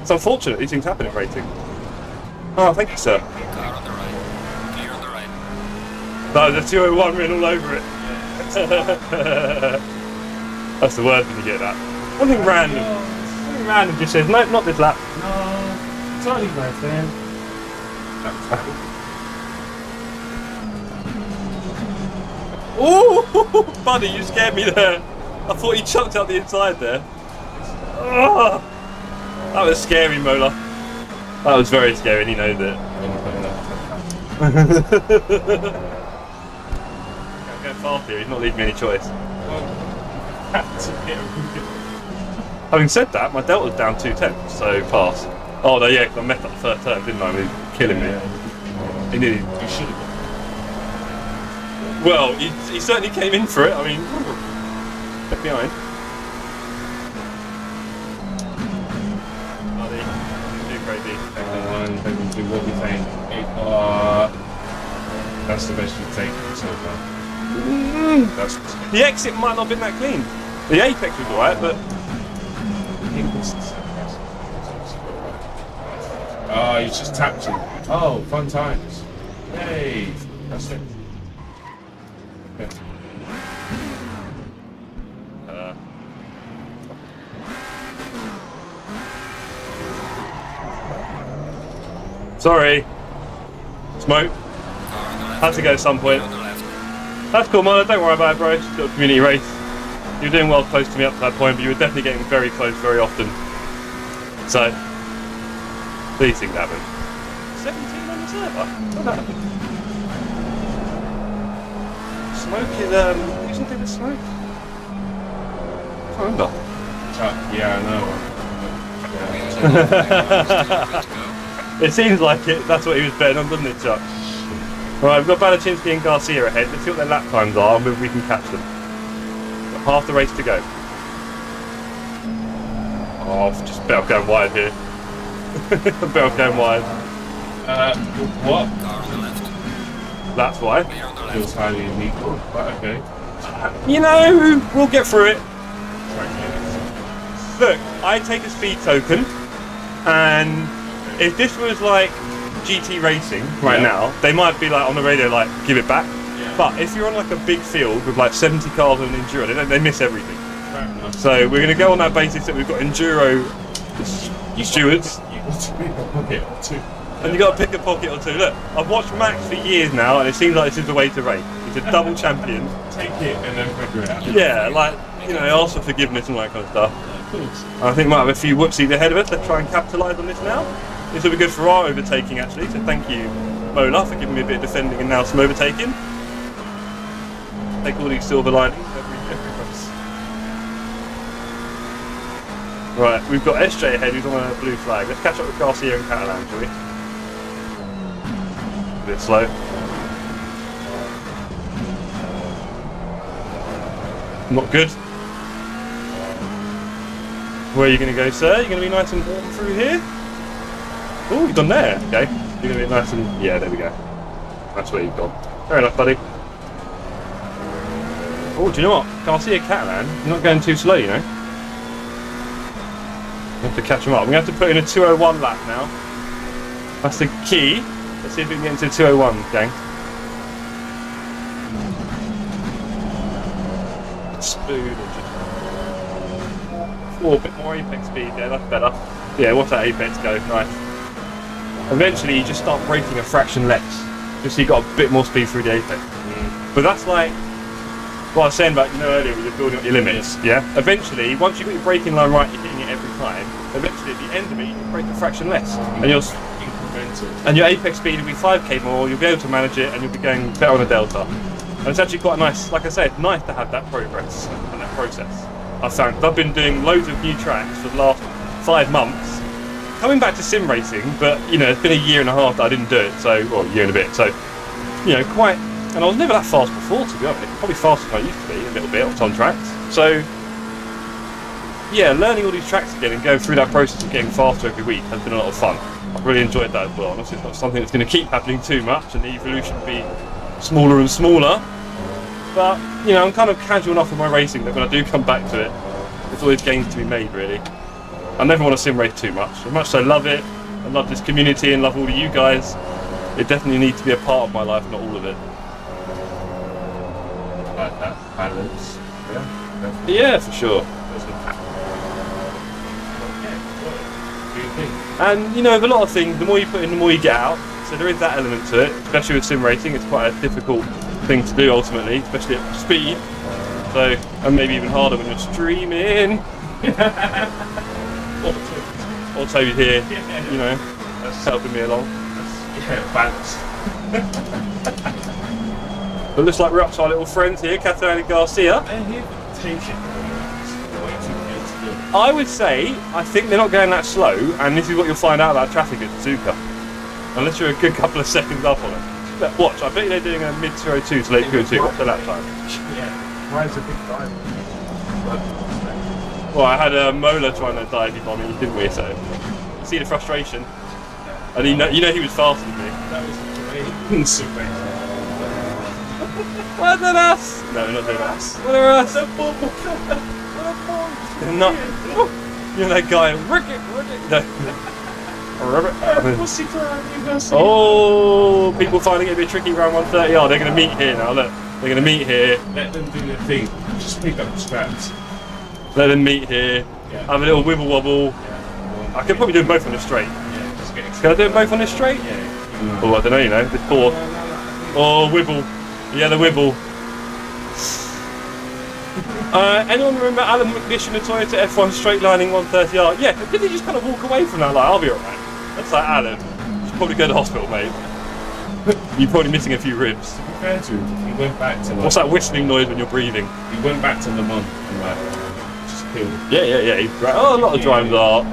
It's unfortunate these things happen in racing. Oh, thank you, sir. Car on the right. Clear on the right. No, the 201 written all over it. That's the word when you get that. Something random. Something random just says, nope, not this lap. No, it's only my fan. Ooh, buddy, you scared me there. I thought you chucked out the inside there. Oh, that was scary, Mola. That was very scary, and he knows it. Can't go fast here, he's not leaving me any choice. Having said that, my delta's down 2/10, so pass. Oh no, yeah, because I messed up the first turn, didn't I? He was killing me. He nearly. You should have. Well, he certainly came in for it. I mean, left behind. Buddy, too crazy. Do what we think. That's the best you've taken so far. That's The exit might not have been that clean. The apex was alright, but oh, you just tapped him. Oh, fun times. Hey, that's it. Okay. sorry. Smoke. Car on the left. Had to go at some point. On the left. That's cool, Mona. Don't worry about it, bro. It's just a little community race. You're doing well close to me up to that point, but you were definitely getting very close very often. So, these things happen. 17 on the server. What happened? Smoke is who's in with smoke? I can't remember. Yeah, I know. Let's go. It seems like it. That's what he was betting on, doesn't it, Chuck? Right, we've got Balachinsky and Garcia ahead. Let's see what their lap times are and whether we can catch them. Got half the race to go. Oh, I've just better off going wide here. Better off going wide. What? Car on the left. That's why. Clear on the left. Feels highly illegal, but okay. You know, we'll get through it. Look, I take a speed token, and if this was like GT racing right now, they might be like on the radio like, give it back. Yeah. But if you're on like a big field with like 70 cars and enduro, they miss everything. Fair enough. So we're going to go on that basis that we've got enduro stewards, You got to pick a pocket or two. and you've got to pick a pocket or two. Look, I've watched Max for years now, and it seems like this is the way to race. He's a double champion. Take it and then figure it out. Yeah, like, you know, ask for forgiveness and all that kind of stuff. Of course. I think we might have a few whoopsies ahead of us. Let's try and capitalise on this now. This will be good for our overtaking, actually. So thank you, Mola, for giving me a bit of defending and now some overtaking. Take all these silver linings every race. Right, we've got SJ ahead, who's on a blue flag. Let's catch up with Garcia and Catalan, shall we? A bit slow. Not good. Where are you going to go, sir? You're going to be nice and warm through here? Oh, you've done there. Okay. You're going to be nice and... Yeah, there we go. That's where you've gone. Fair enough, buddy. Oh, do you know what? Garcia Catalan, you're not going too slow, you know. You have to catch him up. We're going to have to put in a 201 lap now. That's the key. Let's see if we can get into 201, gang. Spoon. Oh, a bit more apex speed there, that's better. Yeah, watch that apex go, nice. Eventually you just start braking a fraction less, just so you got a bit more speed through the apex. But that's like what I was saying about, you know, earlier when you're building up your limits, yeah? Eventually, once you've got your braking line right, you're hitting it every time, eventually at the end of it you can brake a fraction less. And your apex speed will be 5k more, you'll be able to manage it and you'll be going better on a delta. And it's actually quite nice, like I said, it's nice to have that progress and that process. I've found, I've been doing loads of new tracks for the last 5 months, coming back to sim racing, but you know, it's been a year and a half that I didn't do it, so, or a year and a bit, so, you know, quite, and I was never that fast before, to be honest, probably faster than I used to be, a little bit, on tracks, so, yeah, learning all these tracks again and going through that process of getting faster every week has been a lot of fun. I've really enjoyed that as well, and obviously it's not something that's going to keep happening too much, and the evolution will be smaller and smaller, But, you know, I'm kind of casual enough with my racing that when I do come back to it, there's always gains to be made, really. I never want to sim race too much. As much as I love it, I love this community and love all of you guys, it definitely needs to be a part of my life, not all of it. Like that balance. Yeah. Yeah, for sure. Do you think? And, you know, with a lot of things, the more you put in, the more you get out. So there is that element to it, especially with sim racing. It's quite a difficult thing to do ultimately, especially at speed. So, and maybe even harder when you're streaming. Or Toby here, you know, that's helping me along. Yeah, balance. But looks like we're up to our little friends here, Catalan and Garcia. And here, take it. Way too good to do. I would say, I think they're not going that slow, and this is what you'll find out about traffic at Suzuka. Unless you're a good couple of seconds up on it. But watch, I bet you they're doing a mid 02 to late 02. What's the lap time? Yeah, mine's a big driver. Well, I had a Mola trying to dive on me, didn't we? So, see the frustration. And you know he was faster than me. That was a great super. Well done us! No, we're not doing that. Well done us! Not. You're that guy. No. What's he doing? You guys see? Oh, people finding it a bit tricky around 130. Oh, they're going to meet here now. Look, they're going to meet here. Let them do their thing. Just pick up the scraps. Let them meet here. Yeah. Have a little wibble wobble. Yeah. I could probably do them both on the straight. Yeah, just get Can I do them both on the straight? Yeah. Oh, I don't know, you know. This poor. Oh, wibble. Yeah, the wibble. Anyone remember Alan McNish in the Toyota F1 straight lining 130R? Yeah, did he just kind of walk away from that? Like, I'll be alright. That's like Alan. You should probably go to the hospital, mate. You're probably missing a few ribs. To be fair to him, he went back to like, What's that whistling noise when you're breathing? He went back to Le Mans and like just killed it. Yeah. He's great. Oh, a lot of drivers are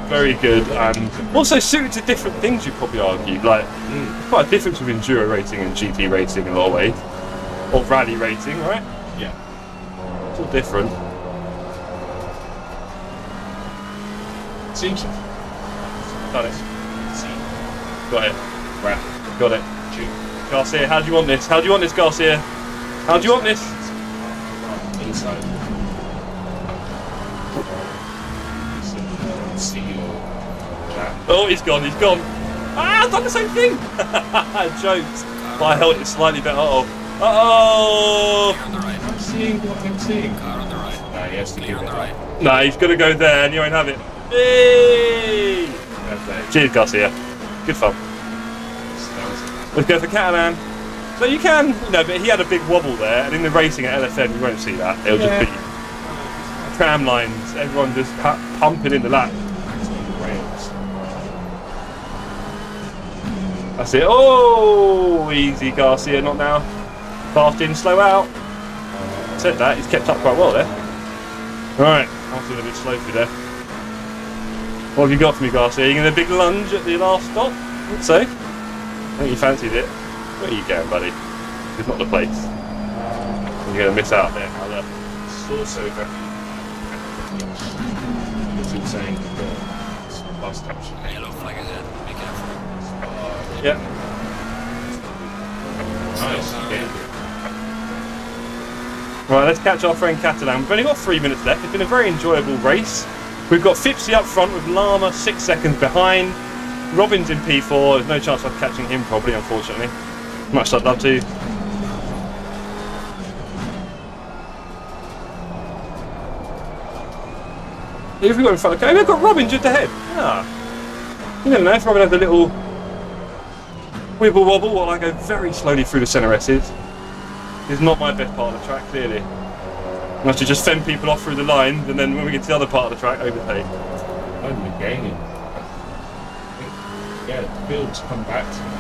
very good and also suited to different things. You probably argue. Like, there's quite a difference with enduro racing and GT racing in a lot of ways, or rally racing, right? Yeah. It's all different. It's interesting. Got it. See. Got it. Right. Got it. Garcia, how do you want this? How do you want this, Garcia? How do you want this? Inside. See your chat. Oh, he's gone. Ah, I've done the same thing. Jokes. But I held it slightly better. Uh-oh. Clear on the right. I'm seeing what I'm seeing. Car on the right. Nah, he has to Clear give on it the up. right. Nah, he's gonna go there and you won't have it. Hey! Perfect. Cheers, Garcia. Good fun. Let's go for Catalan. So you can, but he had a big wobble there, and in the racing at LFN, you won't see that. It'll just be tram lines, everyone just pumping in the lap. That's it. Oh, easy, Garcia, not now. Fast in, slow out. Said that, he's kept up quite well there. Right, I feel a bit slow through there. What have you got for me, Garcia? Are you going to big lunge at the last stop? I think so. I think you fancied it. Where are you going, buddy? It's not the place. You're going to miss out there. It's also very it's insane. Last caption. Yellow flag ahead. Be careful. Yeah. Nice. Okay. Right, let's catch our friend Catalan. We've only got 3 minutes left. It's been a very enjoyable race. We've got Fipsy up front with Lama 6 seconds behind. Robin's in P4. There's no chance of catching him, probably, unfortunately. Much as I'd love to. Who have we got in front? Okay, we've got Robin just ahead. Ah. You never know if Robin has a little wibble wobble while I go very slowly through the centre S's. It's not my best part of the track, clearly. I have to just fend people off through the lines, and then when we get to the other part of the track, overtake. I'm gaining. Yeah, the build's come back to me.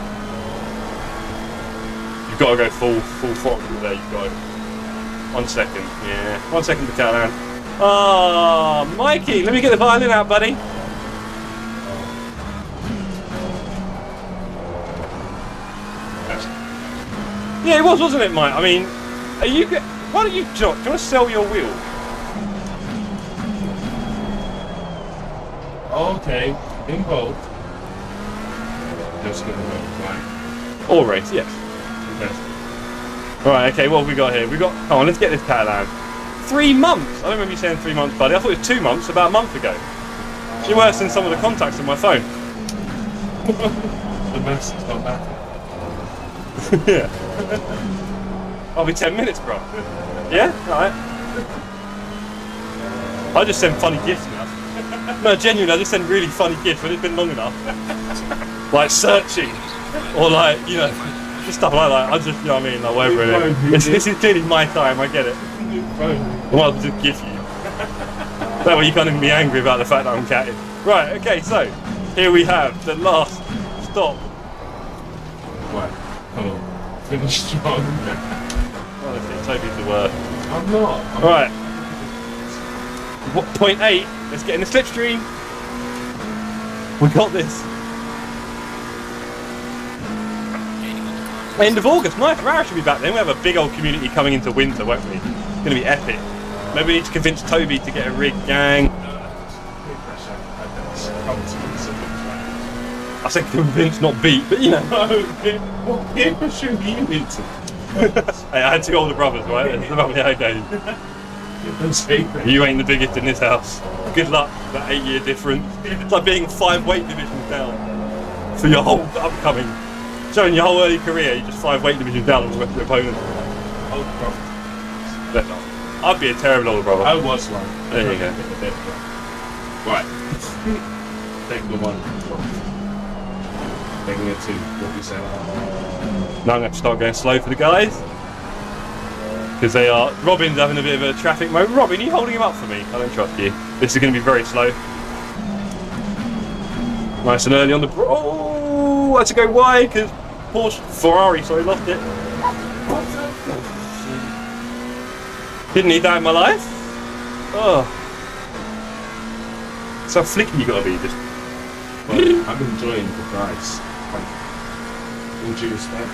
You've got to go full throttle there, you've got to. 1 second, yeah. 1 second to count down. Ah, Mikey, let me get the violin out, buddy. Yeah, it was, wasn't it, Mike? I mean, are you? Why don't you? Do you want to sell your wheel? Okay, involved. Just gonna go flying. Or race, yes. Right, okay, what have we got here? Come on, let's get this Catalan. 3 months! I don't remember you saying 3 months, buddy. I thought it was 2 months, about a month ago. You're worse than some of the contacts on my phone. The message not that. Yeah. I'll be 10 minutes, bro. Yeah? Alright. I just send funny gifts now. No, genuinely, I just send really funny gifts when it's been long enough. Like searching. Or like, you know, just stuff like that. I just, you know what I mean? Like, whatever it is. This is clearly my time, I get it. I might as well just gift you. That way you can't even be angry about the fact that I'm catting. Right, okay, so here we have the last stop. Right. Oh, finish strong. Honestly, Toby's the worst. I'm not. Right. What, point 8, let's get in the slipstream. We got this. End of August, nice. Rara should be back then. We have a big old community coming into winter, won't we? It's going to be epic. Maybe we need to convince Toby to get a rig, gang. I said convince, not beat, but you know. What peer pressure do you need to? Hey, I had 2 older brothers, right? That's about the game. You ain't the biggest in this house. Good luck, that 8-year difference. It's like being 5 weight divisions down for your whole upcoming. Showing your whole early career, you're just 5 weight divisions down on the rest of your opponents. Older brother. I'd be a terrible older brother. I was one. There you go. Right. Take the 1. Taking it 2. What we say? Now I'm going to have to start going slow for the guys. Because they are... Robin's having a bit of a traffic moment. Robin, are you holding him up for me? I don't trust you. This is going to be very slow. Nice and early on the... Oh, I had to go wide because Ferrari, sorry, lost it. Didn't need that in my life. Oh. That's how flicky you got to be, just... Well, I'm enjoying the price. All due respect,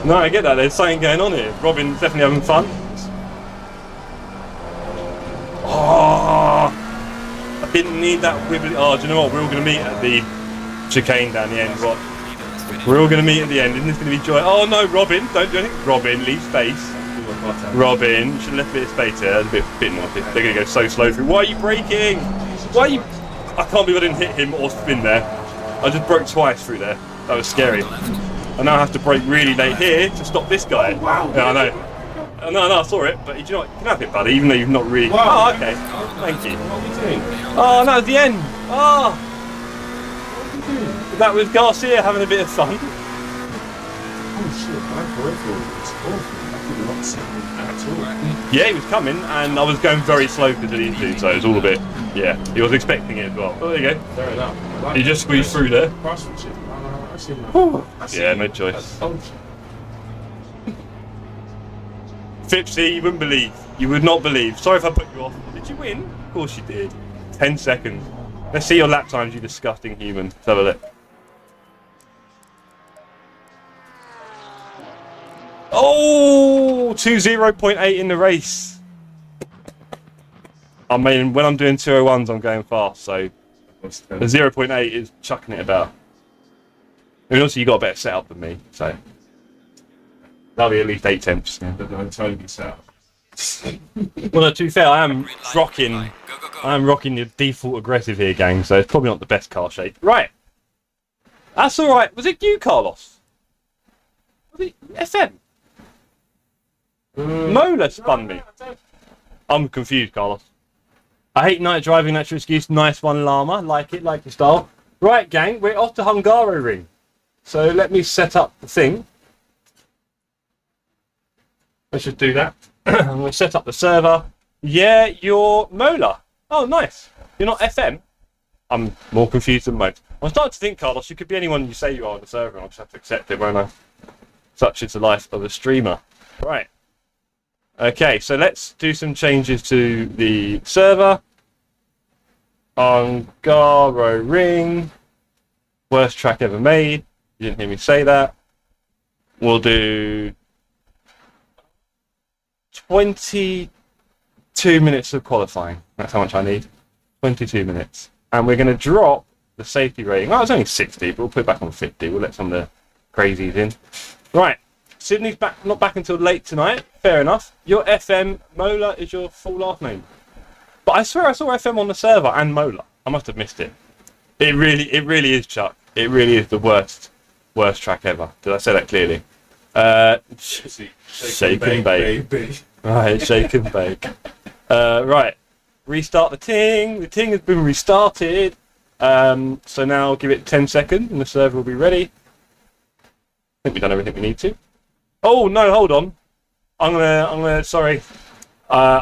No, I get that. There's something going on here. Robin's definitely having fun. Oh, I didn't need that wibbly. Oh, do you know what? We're all going to meet at the chicane down the end. What? We're all going to meet at the end. Isn't this going to be joy? Oh no, Robin, don't do anything. Robin, leave space. Robin, you should have left a bit of space here. That's a bit naughty. They're going to go so slow through. Why are you braking? Why are you? I can't believe I didn't hit him or spin there. I just broke twice through there. That was scary. I now have to brake really late here to stop this guy. Oh, wow. Yeah, I know. No, I saw it, but do you know what? You can have it, buddy, even though you've not really... Wow. Oh, okay. Thank you. What are we doing? Oh, no, it's the end. Oh, What are we doing? that was Garcia having a bit of fun. Oh shit, my peripheral is awful. I could not see him at all. Yeah, he was coming, and I was going very slow because of these two, so it was all a bit... Yeah, he was expecting it as well. Oh, there you go. Fair enough. You just squeezed through there. Craftsmanship. I see that. Yeah, no choice. Fipsy, you wouldn't believe. You would not believe. Sorry if I put you off. Did you win? Of course you did. 10 seconds. Let's see your lap times, you disgusting human. Let's have a look. Oh, 2:0.8 in the race. I mean, when I'm doing 2:01s, I'm going fast, so the 0.8 is chucking it about. I mean, also, you got a better setup than me, so that'll be at least 8 temps. Yeah. I'm totally set up. Well, no, to be fair, I am Green light, rocking. green light. Go, go, go. I am rocking the default aggressive here, gang. So it's probably not the best car shape. Right, that's all right. Was it you, Carlos? Was it FM? Mola spun me. I'm confused, Carlos. I hate night driving. That's your excuse. Nice one, Llama. Like it, like your style. Right, gang, we're off to Hungaroring. So let me set up the thing. Let's just do that. We'll set up the server. Yeah, you're Mola. Oh, nice. You're not FM. I'm more confused than most. I'm starting to think, Carlos, you could be anyone you say you are on the server, and I'll just have to accept it, won't I? Such is the life of a streamer. Right. Okay, so let's do some changes to the server. Hungaroring. Worst track ever made. You didn't hear me say that. We'll do 22 minutes of qualifying. That's how much I need. 22 minutes. And we're going to drop the safety rating. Well, it's only 60, but we'll put it back on 50. We'll let some of the crazies in. Right. Sydney's back, not back until late tonight. Fair enough. Your FM Mola is your full last name, but I swear I saw FM on the server and Mola. I must have missed it. It really is, Chuck. It really is the worst track ever. Did I say that clearly? Shake and bake. Baby. Right, shake and bake. Right, restart the ting. The ting has been restarted. So now give it 10 seconds and the server will be ready. I think we've done everything we need to. Oh no, hold on. I'm gonna. Sorry.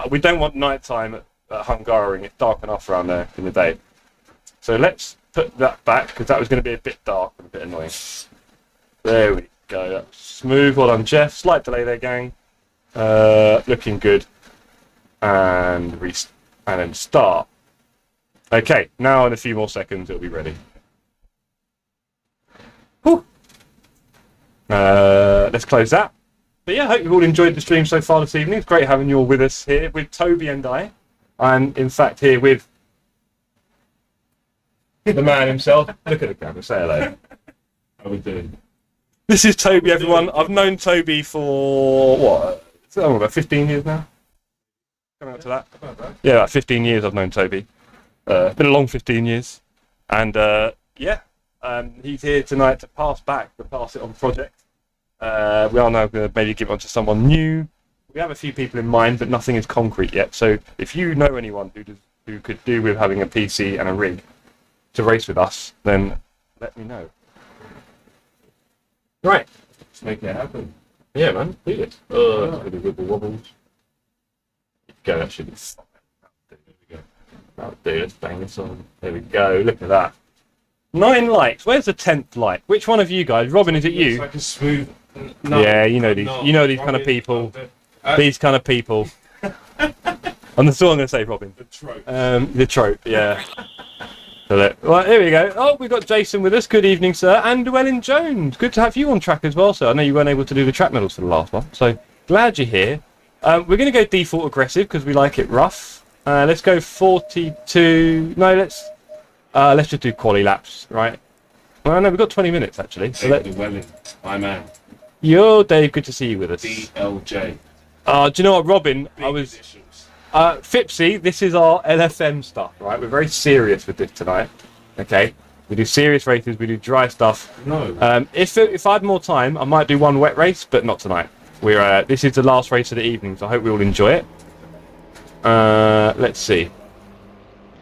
We don't want nighttime at Hungaroring. It's dark enough around there in the day. So let's put that back because that was going to be a bit dark and a bit annoying. There we go. That's smooth. Well done, Jeff. Slight delay there, gang. Looking good. And then start. Okay, now in a few more seconds it'll be ready. Whew. Let's close that. But yeah, I hope you've all enjoyed the stream so far this evening. It's great having you all with us here with Toby and I. I'm in fact here with the man himself. Look at the camera, say hello. How are we doing? This is Toby, everyone. I've known Toby for what? About 15 years now. Coming up to that. Yeah, about 15 years I've known Toby. Been a long 15 years. And yeah, he's here tonight to pass it on project. We are now going to maybe give it on to someone new. We have a few people in mind, but nothing is concrete yet. So if you know anyone who could do with having a PC and a rig to race with us, then let me know. Right. Let's make it happen. Yeah, man. Do it. The wibble wobbles. Go, that should be fine. There we go. That'll do. Let's bang this on. There we go. Look at that. 9 lights. Where's the 10th light? Which one of you guys? Robin, is it you? It's like a smooth. No, yeah, you know these. You know these kind of people. These kind of people. And that's all I'm going to say, Robin. The trope. The trope. Yeah. Right, here we go. Oh, we've got Jason with us. Good evening, sir. And Llewellyn Jones. Good to have you on track as well, sir. I know you weren't able to do the track medals for the last one, so glad you're here. We're going to go default aggressive because we like it rough. Let's go 42. No, let's just do quali laps, right? Well, no, we've got 20 minutes actually. So Llewellyn, my man. Yo, Dave. Good to see you with us. DLJ. Do you know what, Robin? Big I was. initials. Fipsy, this is our LFM stuff, right? We're very serious with this tonight. Okay, we do serious races, we do dry stuff. No. If I had more time, I might do one wet race, but not tonight. This is the last race of the evening, so I hope we all enjoy it. Let's see.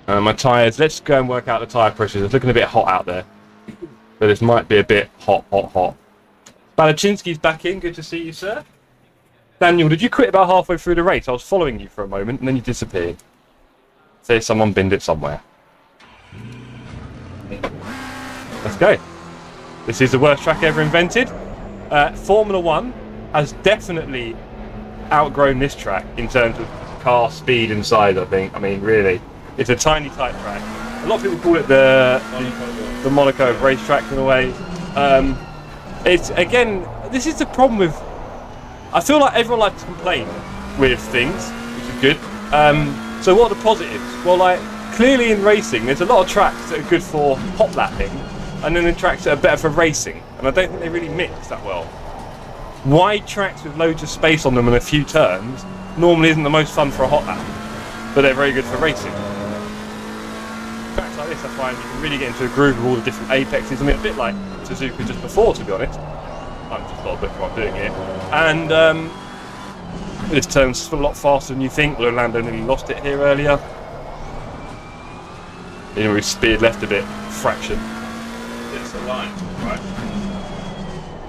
My tyres. Let's go and work out the tyre pressures. It's looking a bit hot out there, so this might be a bit hot. Balachinsky's back in. Good to see you, sir. Daniel, did you quit about halfway through the race? I was following you for a moment and then you disappeared. Say someone binned it somewhere. Let's go. This is the worst track ever invented. Formula 1 has definitely outgrown this track in terms of car speed and size, I think. I mean, really. It's a tiny, tight track. A lot of people call it the Monaco of racetracks in a way. It's, again, this is the problem with... I feel like everyone likes to complain with things, which is good. So what are the positives? Well, like, clearly in racing, there's a lot of tracks that are good for hot lapping, and then the tracks that are better for racing. And I don't think they really mix that well. Wide tracks with loads of space on them and a few turns normally isn't the most fun for a hot lap, but they're very good for racing. Tracks like this, I find you can really get into a groove with all the different apexes. I mean, a bit like Suzuka just before, to be honest. I'm just not looking what I'm doing here. And this turns a lot faster than you think. Orlando nearly lost it here earlier. You know, we speared left a bit, fraction. There's a line, right?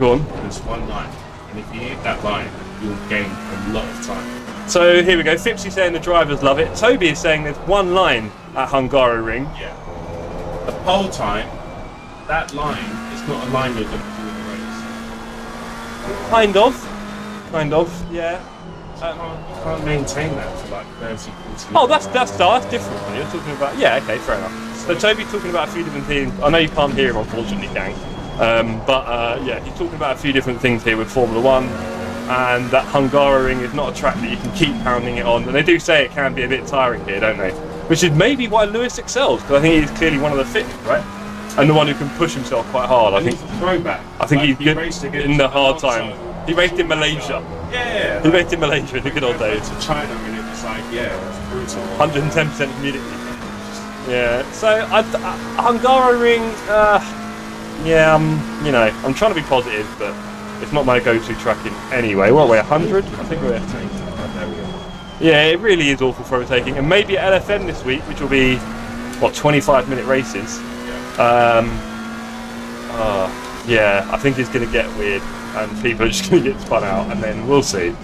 Go on. There's one line. And if you hit that line, you'll gain a lot of time. So here we go. Fipsy's saying the drivers love it. Toby is saying there's one line at Hungaroring. Yeah. The pole time, that line is not a line you're going to do in the race. Kind of, yeah. You can't maintain that for like 30, 40 Oh, that's different. You're talking about... Yeah, okay, fair enough. So Toby's talking about a few different things. I know you can't hear him, unfortunately, gang. Yeah, he's talking about a few different things here with Formula 1, and that Hungaroring is not a track that you can keep pounding it on. And they do say it can be a bit tiring here, don't they? Which is maybe why Lewis excels, because I think he's clearly one of the fittest, right? And the one who can push himself quite hard. I think throwback. I think he's good in the hard time. He raced in Malaysia. Yeah. He raced in Malaysia in the good old days. To China, I mean, it was like, yeah, it was brutal. 110% humidity. Yeah. So Hungaroring. Yeah. You know, I'm trying to be positive, but it's not my go-to tracking anyway. What are we? 100? I think we're. There we go. Yeah, it really is awful for overtaking, and maybe at LFM this week, which will be what 25-minute races. Yeah, I think it's going to get weird, and people are just going to get spun out, and then we'll see.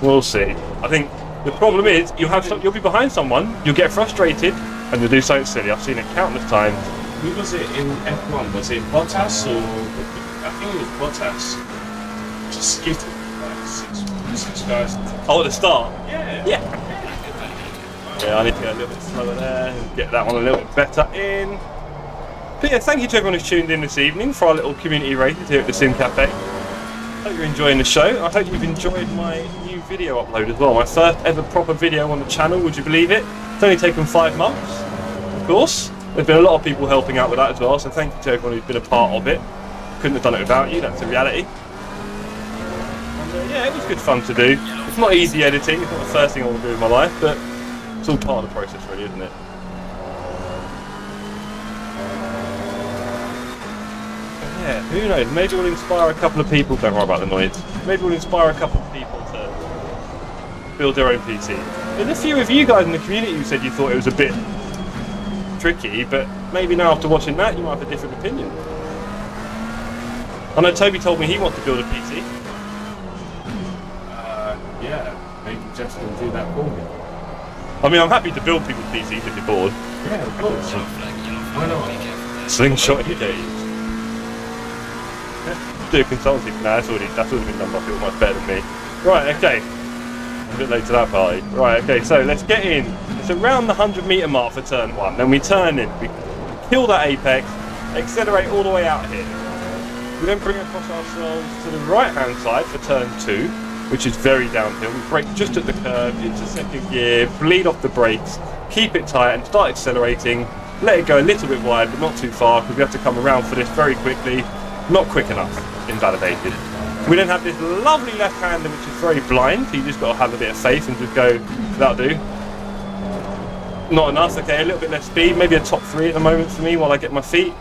We'll see. I think the problem is you'll be behind someone, you'll get frustrated, and you'll do something silly. I've seen it countless times. Who was it in F1? Was it Bottas or I think it was Bottas? Just skidded like six guys. Oh, at the start. Yeah. Yeah, I need to go a little bit slower there and get that one a little bit better in. But yeah, thank you to everyone who's tuned in this evening for our little community races here at the Sim Cafe. Hope you're enjoying the show. I hope you've enjoyed my new video upload as well. My first ever proper video on the channel, would you believe it? It's only taken 5 months, of course. There's been a lot of people helping out with that as well, so thank you to everyone who's been a part of it. Couldn't have done it without you, that's the reality. And yeah, it was good fun to do. It's not easy editing, it's not the first thing I want to do in my life, but it's all part of the process really, isn't it? Yeah, who knows, maybe we'll inspire a couple of people, don't worry about the noise, maybe we'll inspire a couple of people to build their own PC. There's a few of you guys in the community who said you thought it was a bit tricky, but maybe now after watching that you might have a different opinion. I know Toby told me he wants to build a PC. Yeah, maybe Jeff can do that for me. I mean, I'm happy to build people's PCs if you're bored. Yeah, of course. Why not? Slingshot games. Do a consultancy. Nah, that's already been done by people much better than me. Right, okay. I'm a bit late to that party. Right, okay, so let's get in. It's around the 100-metre mark for turn 1. Then we turn in, we kill that apex, accelerate all the way out here. We then bring across ourselves to the right-hand side for turn 2, which is very downhill. We brake just at the curve, into second gear, bleed off the brakes, keep it tight and start accelerating. Let it go a little bit wide, but not too far, because we have to come around for this very quickly. Not quick enough, invalidated. We then have this lovely left-hander, which is very blind, so you just got to have a bit of faith and just go, that'll do. Not enough, okay, a little bit less speed, maybe a top 3 at the moment for me while I get my feet.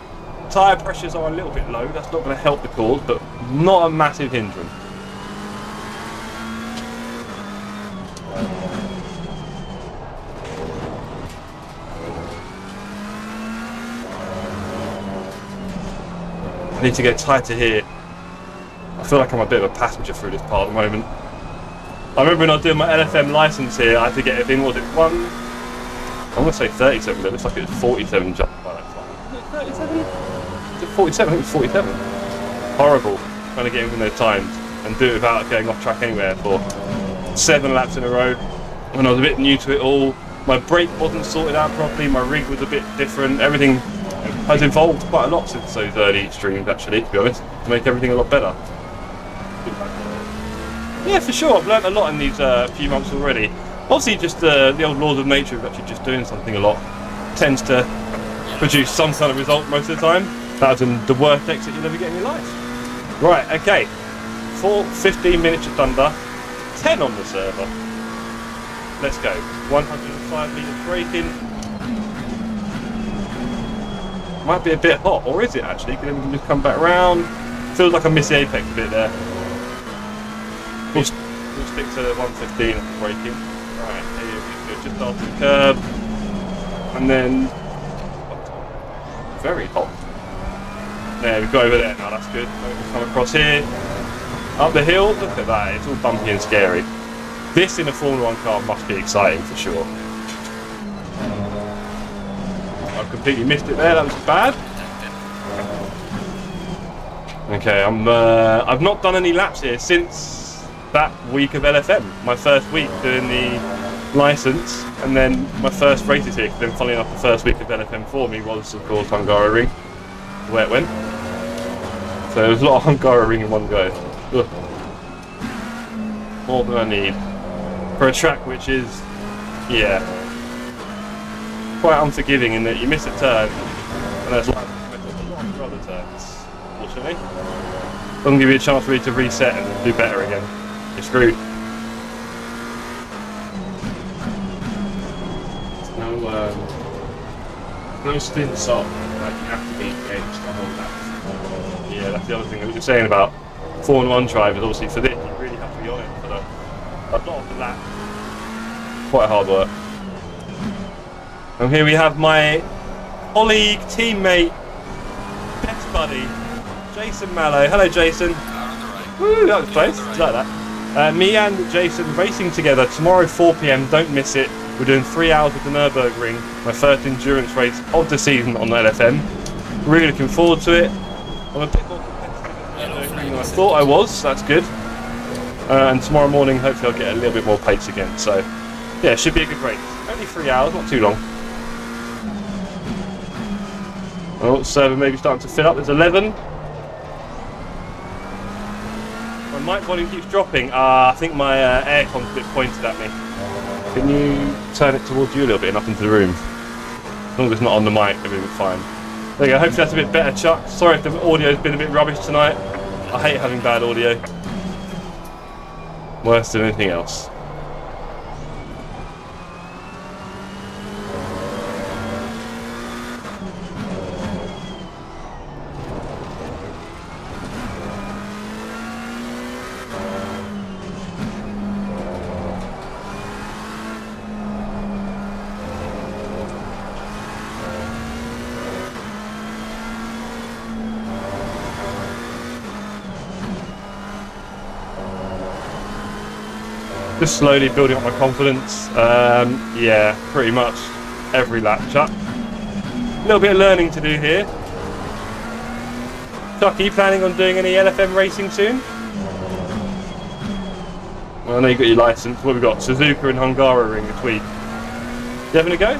Tyre pressures are a little bit low, that's not going to help the cause, but not a massive hindrance. I need to get tighter here. I feel like I'm a bit of a passenger through this part at the moment. I remember when I was doing my LFM license here, I had to get it in, was it I'm going to say 37, but it looks like it was 47 just by that time. 37? Is it 47? I think it was 47. Horrible trying to get in from those times and do it without going off track anywhere for 7 laps in a row. When I was a bit new to it all, my brake wasn't sorted out properly, my rig was a bit different, everything has evolved quite a lot since those early streams actually, to be honest, to make everything a lot better. Yeah, for sure, I've learnt a lot in these few months already. Obviously just the old laws of nature of actually just doing something a lot tends to produce some kind of result most of the time. That's the worst exit you'll ever get in your life. Right, okay, 15 minutes just under, 10 on the server. Let's go, 105 metres braking. Might be a bit hot, or is it actually? Then we can just come back round. Feels like I missed the apex a bit there. We'll stick to 115 braking. Right, here we go, just after the curb. And then... very hot. There, we go over there now, that's good. We'll come across here. Up the hill, look at that, it's all bumpy and scary. This in a Formula 1 car must be exciting for sure. I've completely missed it there, that was bad. Okay, I've not done any laps here since that week of LFM. My first week doing the licence, and then my first races here, because then funnily enough the first week of LFM for me was of course Hungaroring, where it went. So there was a lot of Hungaroring in one go. Ugh. More than I need. For a track which is, yeah, quite unforgiving in that you miss a turn and there's like a lot of other turns, unfortunately. Doesn't give you a chance for you to reset and do better again. You're screwed. No stints up, like you have to be engaged the whole lap. Yeah, that's the other thing that we were saying about Formula 1 drivers. Obviously for this, you really have to be on it for a lot of the lap. Quite hard work. And here we have my colleague, teammate, best buddy, Jason Mallow. Hello, Jason. Car on the right. Woo, that was Car on close. the It's right. like that. Me and Jason racing together tomorrow 4 PM. Don't miss it. We're doing 3 hours of the Nürburgring, my first endurance race of the season on the LFM. Really looking forward to it. I'm a bit more competitive than I thought I was. That's good. And tomorrow morning, hopefully, I'll get a little bit more pace again. So, yeah, it should be a good race. Only 3 hours, not too long. Oh, server maybe starting to fill up. There's 11. My mic volume keeps dropping. I think my aircon's a bit pointed at me. Can you turn it towards you a little bit and up into the room? As long as it's not on the mic, everything's fine. There you go, hopefully that's a bit better, Chuck. Sorry if the audio's been a bit rubbish tonight. I hate having bad audio. Worse than anything else. Just slowly building up my confidence. Yeah, pretty much every lap, Chuck. A little bit of learning to do here. Chuck, are you planning on doing any LFM racing soon? Well, I know you got your license. What have we got? Suzuka and Hungaroring this week. You having a go?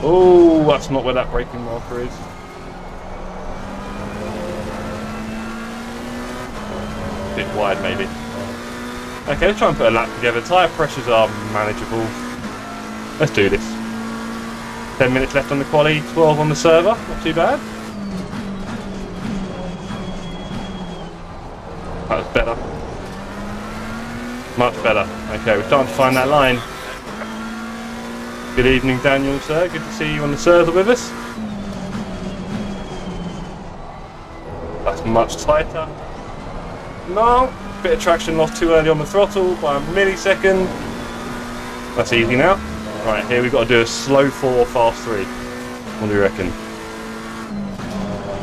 Oh, that's not where that braking marker is. A bit wide, maybe. Okay, let's try and put a lap together. Tyre pressures are manageable. Let's do this. 10 minutes left on the quali, 12 on the server. Not too bad. That was better. Much better. Okay, we're starting to find that line. Good evening, Daniel, sir. Good to see you on the server with us. That's much tighter. No. Bit of traction lost too early on the throttle by a millisecond. That's easy now. Right, here we've got to do a slow 4, fast 3. What do you reckon?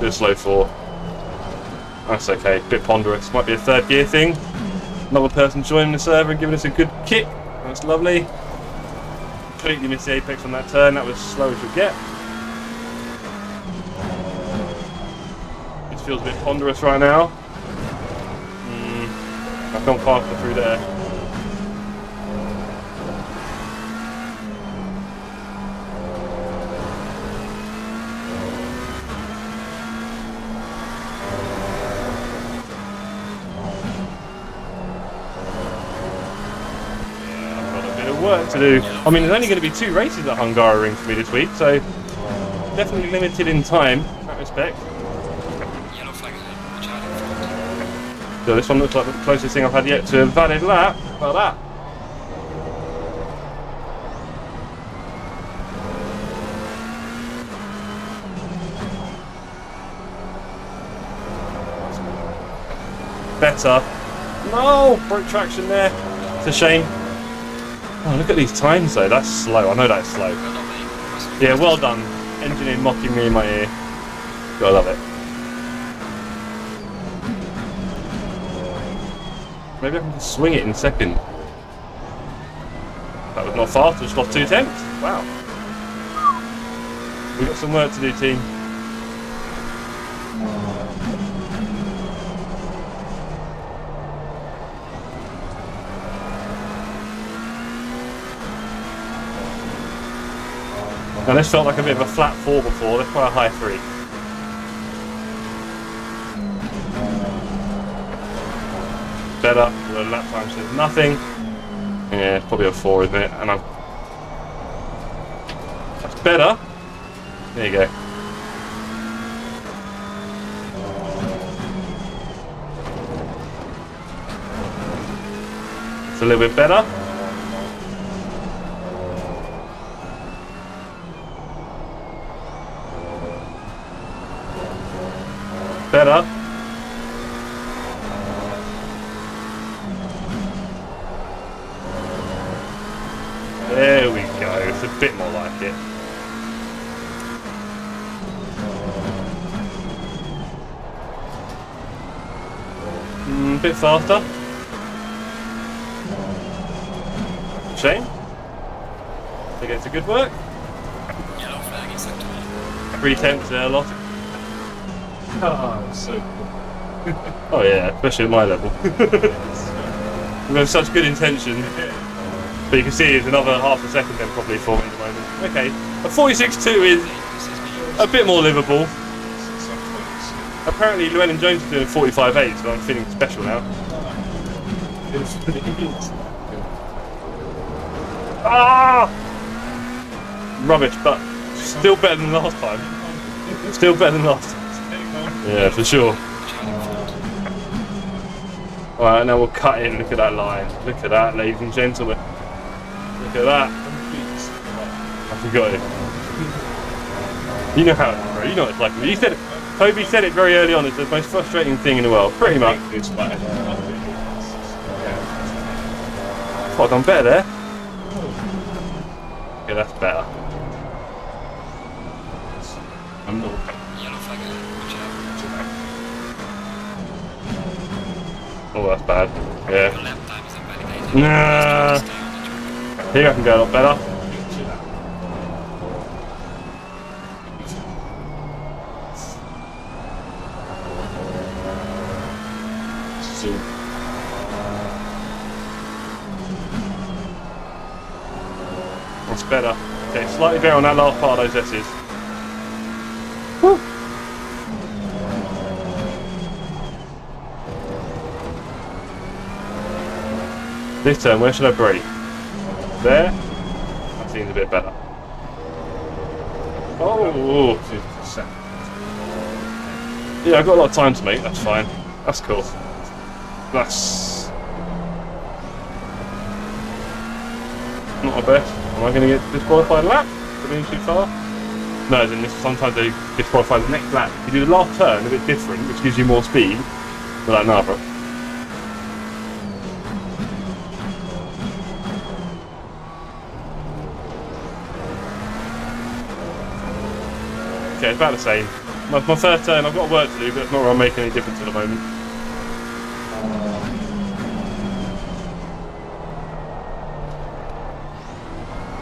Do a slow 4. That's okay, bit ponderous. Might be a third gear thing. Another person joining the server and giving us a good kick. That's lovely. Completely missed the apex on that turn. That was as slow as you'll get. This feels a bit ponderous right now. I've gone faster through there. I've got a bit of work to do. I mean, there's only going to be 2 races at Hungaroring for me this week, so definitely limited in time in that respect. Yellow flag ahead. Charlie in front. So this one looks like the closest thing I've had yet to a valid lap. How about that? Better. No! Broke traction there. It's a shame. Oh, look at these times though. That's slow. I know that's slow. Well done, mate. Yeah, well done. Engineer mocking me in my ear. Gotta love it. Maybe I can just swing it in second. That was not fast, just lost 2 attempts. Wow. We've got some work to do, team. Now this felt like a bit of a flat 4 before, let's try a high 3. Better, the lap time says nothing. Yeah, it's probably a 4, isn't it? And that's better. There you go. It's a little bit better. Better. There we go. It's a bit more like it. A bit faster. Shame. I think it's a good work. Yellow flag is activated. 3 tenths there, a lot. Oh, so cool. Oh yeah, especially at my level. We have such good intention. But you can see it's another half a second then probably for me at the moment. Okay, a 46.2 is a bit more livable. Apparently Llewellyn Jones is doing 45.8, so I'm feeling special now. Ah! Rubbish, but still better than last time. Still better than last time. Yeah, for sure. Alright, now we'll cut in. Look at that line. Look at that, ladies and gentlemen. Look at that. I forgot it. You know how it is, bro. You know what it's like. You said it. Toby said it very early on. It's the most frustrating thing in the world. Pretty much. Oh, I've done better there. Okay, that's better. I'm not. Yellow flag ahead. Watch out. Oh, that's bad. Your Yeah. lap time is invalidated. Nah. Stay on the track. Here I can go a lot better. So, That's better. Okay, slightly better on that last part of those S's. Woo. This turn, where should I brake? There? That seems a bit better. Oh! 50%. Yeah, I've got a lot of time to make, that's fine. That's cool. That's not my best. Am I going to get disqualified lap for being too far? No, as in this, sometimes they disqualify the next lap. You do the last turn a bit different, which gives you more speed. But like, nah, bro. Okay, it's about the same. My first turn, I've got work to do, but it's not really making any difference at the moment.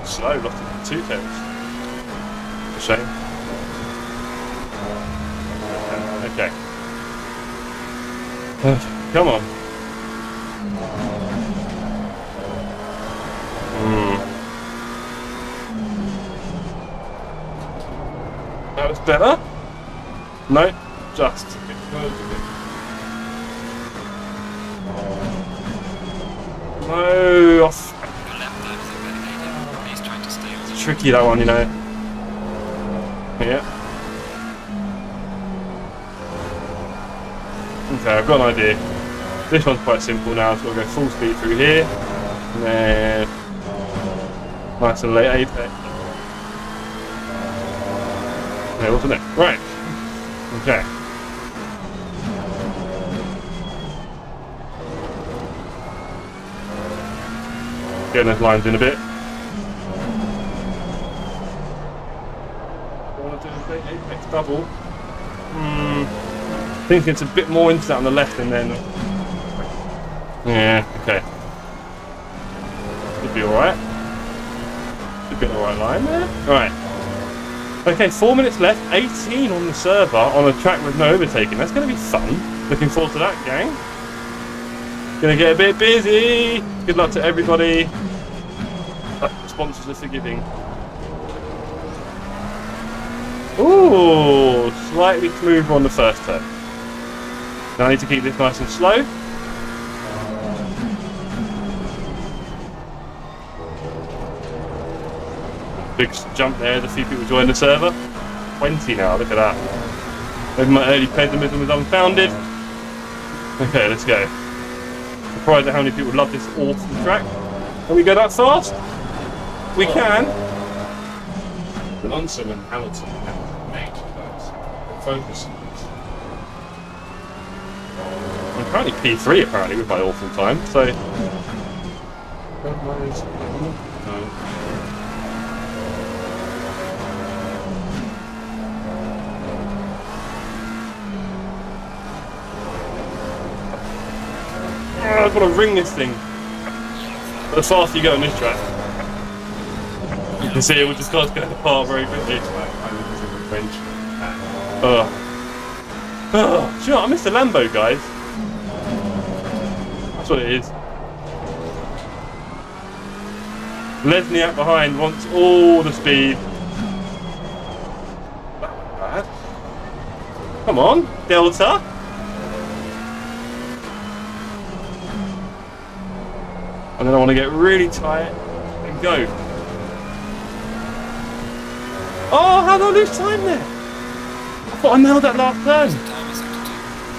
Slow, lost it 2 tenths. A shame. Okay. Come on. That was better? No, just. No, off. Your lap time is invalidated. Please try to stay on the track. Tricky that one, you know. Yeah. Okay, I've got an idea. This one's quite simple now, so we'll go full speed through here. And then nice and late apex. There, wasn't it? Right. Okay. Getting those lines in a bit. I want to do a big apex double. I think it's a bit more into that on the left and then. Yeah, okay. Should be alright. Should be an alright line there. Alright. Okay, 4 minutes left, 18 on the server on a track with no overtaking. That's going to be fun. Looking forward to that, gang. Going to get a bit busy. Good luck to everybody. The sponsors are forgiving. Ooh, slightly smoother on the first turn. Now I need to keep this nice and slow. Big jump there, as a few people joined the server. 20 now, look at that. Maybe my early pessimism was unfounded. Okay, let's go. surprised at how many people love this awesome track. Can we go that fast? We can. Alonso and Hamilton have made those. Focus. I'm currently P3 apparently with my awesome time, so... No. Oh, I've got to ring this thing. But the faster you go on this track, you can see it will just start going apart very quickly. Oh. Oh, do you know what? I missed the Lambo, guys. That's what it is. Lesniak behind wants all the speed. That wasn't bad. Come on, Delta. And then I want to get really tight and go. Oh, how did I lose time there? I thought I nailed that last turn.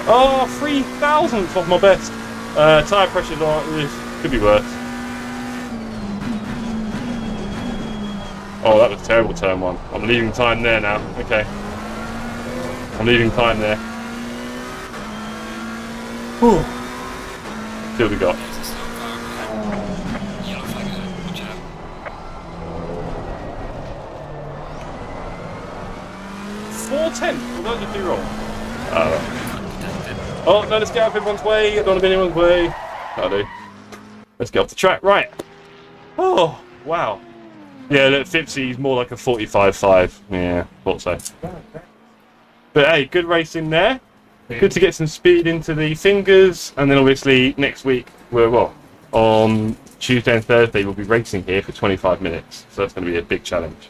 Oh, 3,000th off my best. Tyre pressure's on. This could be worse. Oh, that was terrible turn one. I'm leaving time there now. Okay. I'm leaving time there. Whew. See what we got. 410. Well, those are too wrong. Oh, no, let's get out of everyone's way. I don't want to be in anyone's way. That'll do. Let's get off the track. Right. Oh, wow. Yeah, look, Fipsy's more like a 45.5. Yeah, thought so. But hey, good racing there. Good to get some speed into the fingers. And then obviously next week, on Tuesday and Thursday, we'll be racing here for 25 minutes. So that's going to be a big challenge.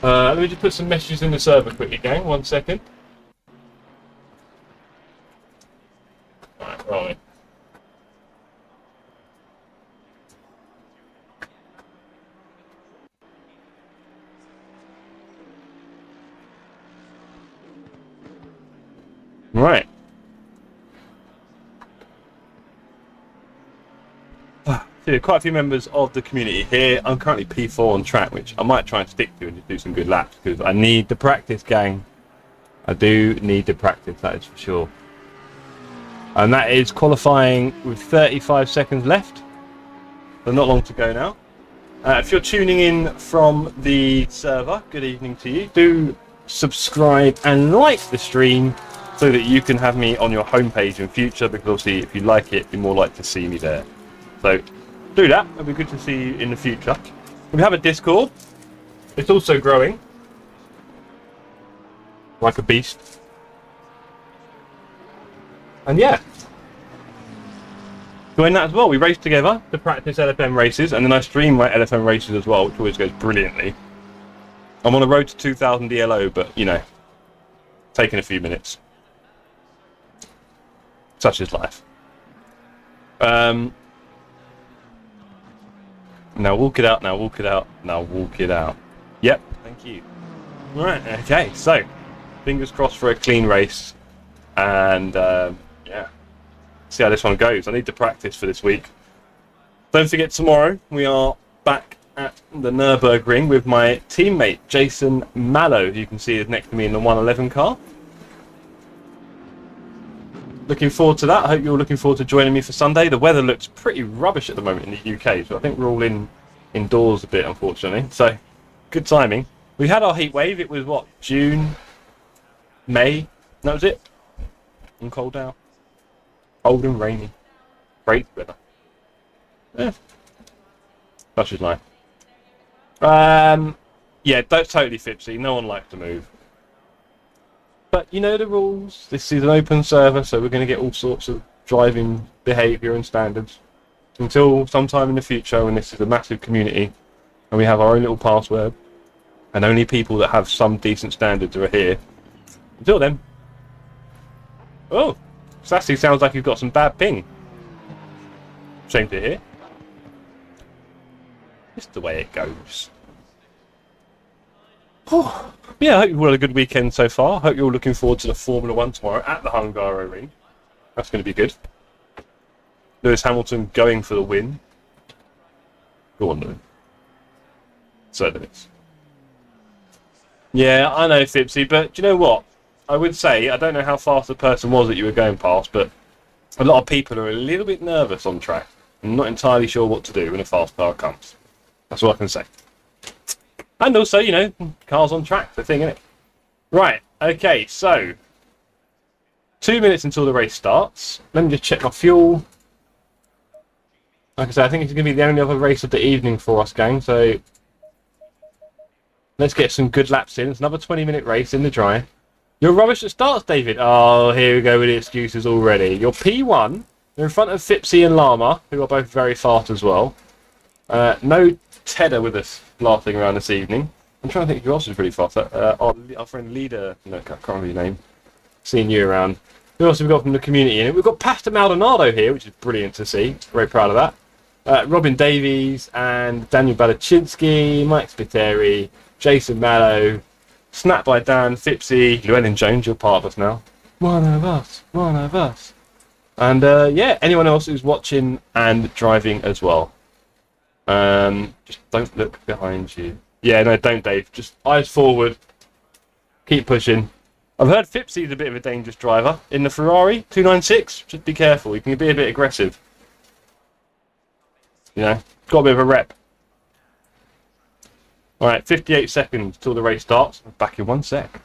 Let me just put some messages in the server quickly, gang. 1 second. Alright, right. Right. So quite a few members of the community here. I'm currently P4 on track, which I might try and stick to and just do some good laps because I need the practice, gang. I do need the practice, that is for sure. And that is qualifying with 35 seconds left. So not long to go now. If you're tuning in from the server, good evening to you. Do subscribe and like the stream so that you can have me on your homepage in future, because obviously if you like it, you're more likely to see me there. So do that, it'll be good to see you in the future. We have a Discord. It's also growing. Like a beast. And yeah. Join that as well. We race together to practice LFM races, and then I stream my LFM races as well, which always goes brilliantly. I'm on a road to 2,000 DLO, but, you know, taking a few minutes. Such is life. Now walk it out, now walk it out, now walk it out. Yep, thank you. Right, okay, so, fingers crossed for a clean race. And, yeah, see how this one goes. I need to practice for this week. Don't forget, tomorrow we are back at the Nürburgring with my teammate, Jason Mallow, who you can see is next to me in the 111 car. Looking forward to that. I hope you're looking forward to joining me for Sunday. The weather looks pretty rubbish at the moment in the UK, so I think we're all indoors a bit, unfortunately. So, good timing. We had our heat wave. It was, what, June, May? That was it. And cold out. Cold and rainy. Great weather. Yeah. Such is life. Yeah, don't totally Fipsy. No one likes to move. But you know the rules. This is an open server, so we're going to get all sorts of driving behaviour and standards until sometime in the future when this is a massive community and we have our own little password and only people that have some decent standards are here. Until then. Oh, Sassy sounds like you've got some bad ping. Shame to hear. Just the way it goes. Oh, yeah, I hope you've had a good weekend so far. I hope you're all looking forward to the Formula 1 tomorrow at the Hungaroring. That's going to be good. Lewis Hamilton going for the win. Go on, Lewis. So Lewis. Yeah, I know, Fipsy, but do you know what? I would say, I don't know how fast the person was that you were going past, but a lot of people are a little bit nervous on track. I'm not entirely sure what to do when a fast car comes. That's all I can say. And also, you know, cars on track, the thing, innit? Right, okay, so 2 minutes until the race starts. Let me just check my fuel. Like I said, I think it's going to be the only other race of the evening for us, gang, so let's get some good laps in. It's another 20-minute race in the dry. You're rubbish at starts, David. Oh, here we go with the excuses already. You're P1. You're in front of Fipsy and Llama, who are both very fast as well. No Tedder with us blasting around this evening. I'm trying to think who else is really fast. Our friend Leader, no, I can't remember your name. Seeing you around. Who else have we got from the community in it? We've got Pastor Maldonado here, which is brilliant to see. Very proud of that. Robin Davies and Daniel Balachinsky, Mike Spiteri, Jason Mallow, Snap by Dan, Fipsy, Llewellyn Jones, you're part of us now. One of us, one of us. And yeah, anyone else who's watching and driving as well. Just don't look behind you. Yeah, no, don't, Dave. Just eyes forward. Keep pushing. I've heard Fipsy's a bit of a dangerous driver in the Ferrari 296. Just be careful. He can be a bit aggressive. You know, got a bit of a rep. All right, 58 seconds till the race starts. Back in 1 sec.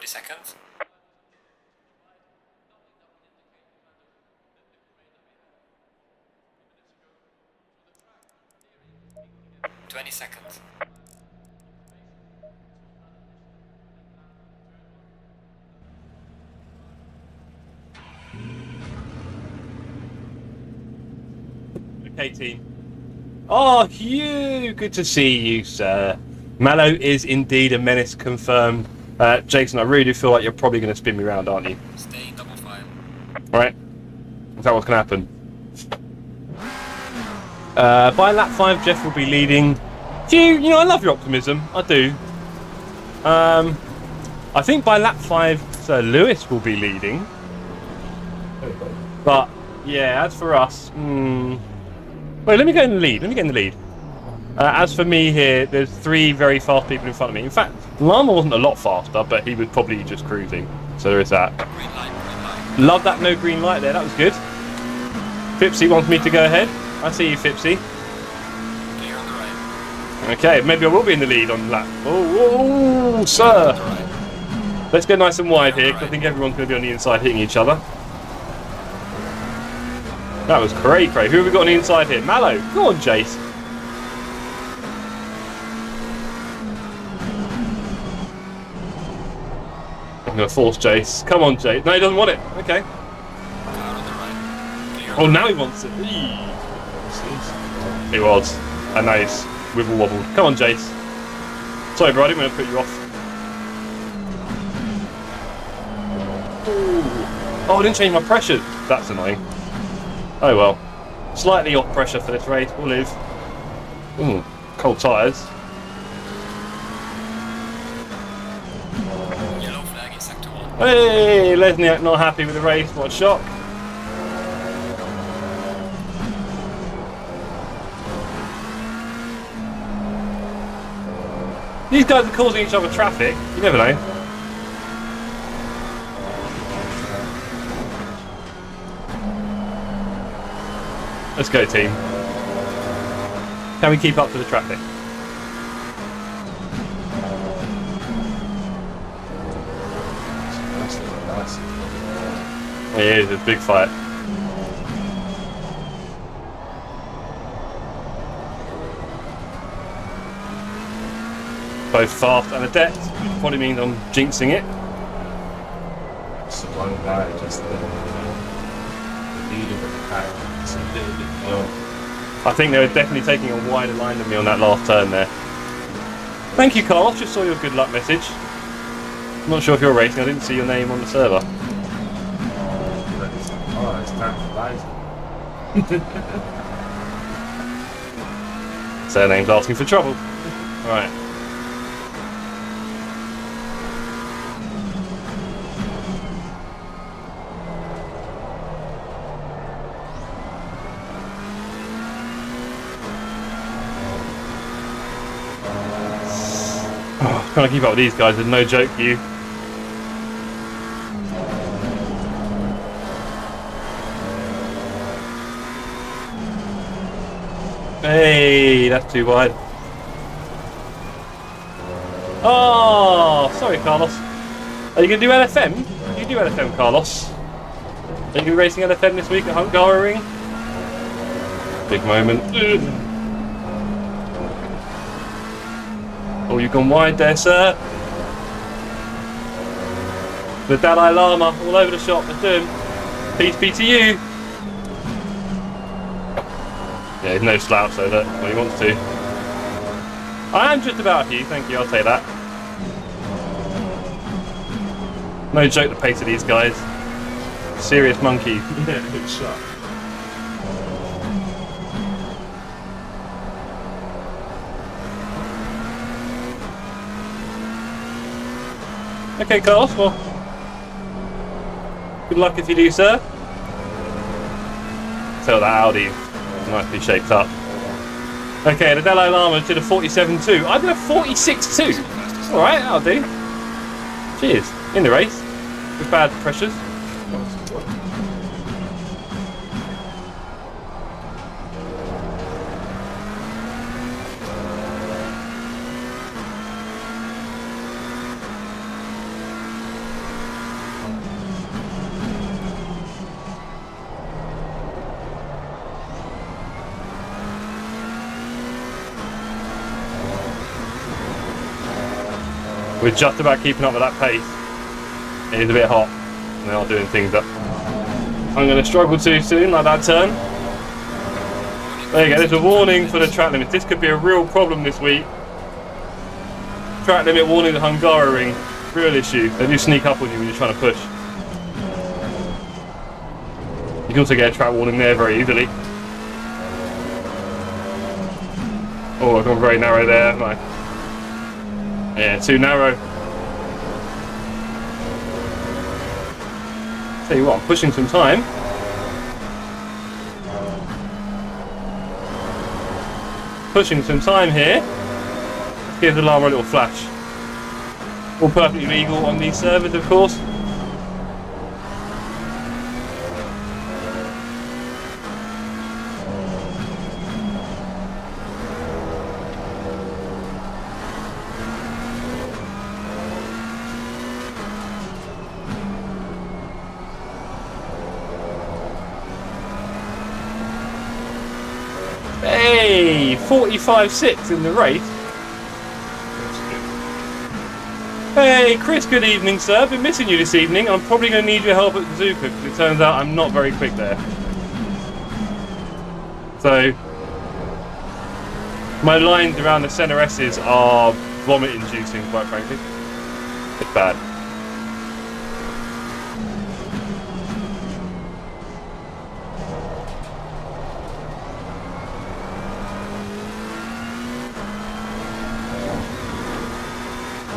Seconds. Seconds. Okay, team. Oh, Hugh! Good to see you, sir. Mallow is indeed a menace confirmed. Jason, I really do feel like you're probably going to spin me around, aren't you? Stay double file. Alright. Is that what's going to happen? By lap 5, Jeff will be leading. Hugh, you know, I love your optimism. I do. I think by lap 5, Sir Lewis will be leading. But, yeah, as for us... Wait, let me get in the lead. As for me here, there's 3 very fast people in front of me. In fact, Llama wasn't a lot faster, but he was probably just cruising. So there is that. Green light. Love that no green light there. That was good. Fipsy wants me to go ahead. I see you, Fipsy. Clear on the right. Okay, maybe I will be in the lead on lap. Oh, sir. Right. Let's go nice and wide here, because I think everyone's going to be on the inside hitting each other. That was cray. Who have we got on the inside here? Mallow. Go on, Jace. I'm going to force Jace. Come on, Jace. No, he doesn't want it. Okay. Car on the right. Clear on Oh, the now right. he wants it. It was a nice wibble wobble. Come on, Jace. Sorry, bro, I didn't want to put you off. Ooh. Oh, I didn't change my pressure. That's annoying. Oh well. Slightly off pressure for this race. We'll live. Ooh, cold tyres. Yellow flag in sector 1. Hey, Lesniak not happy with the race. What a shock. These guys are causing each other traffic. You never know. Let's go, team. Can we keep up to the traffic? It is a big fight. Both fast and adept, which probably means I'm jinxing it. So one guy just the leader of the pack. It's a little bit low. I think they were definitely taking a wider line than me on that last turn there. Thank you, Carlos. Just saw your good luck message. I'm not sure if you're racing. I didn't see your name on the server. Oh, it's time for Ryzen. Surname's asking for trouble. Right. Oh, trying to keep up with these guys is no joke, you. Hey, that's too wide. Oh, sorry, Carlos. Are you going to do LFM? You do LFM, Carlos. Are you going to be racing LFM this week at Hungaroring? Big moment. Oh, you've gone wide there, sir. The Dalai Lama all over the shop. Let's do him. Peace be to you. Yeah, he's no slouch though, that's what he wants to. I am just about you, thank you, I'll take that. No joke, the pace of these guys. Serious monkeys. Yeah, good shot. Okay, Carlos, well, good luck if you do, sir. Tell that Audi nicely shaped up. Okay, the Dalai Lama did a 47.2. I did a 46.2. Alright, that'll do. Cheers. In the race. With bad pressures. We're just about keeping up with that pace. It is a bit hot. And they are doing things that I'm going to struggle to soon, like that turn. There you go, there's a warning for the track limits. This could be a real problem this week. Track limit warning at Hungaroring. Real issue. They do sneak up on you when you're trying to push. You can also get a track warning there very easily. Oh, I've gone very narrow there, haven't I? Yeah, too narrow. Tell you what, I'm pushing some time. Pushing some time here. Let's give the llama a little flash. All perfectly legal on these servers, of course. Hey, 45.6 in the race. Hey, Chris, good evening, sir. Been missing you this evening. I'm probably going to need your help at Suzuka because it turns out I'm not very quick there. So, my lines around the center S's are vomit-inducing, quite frankly. It's bad.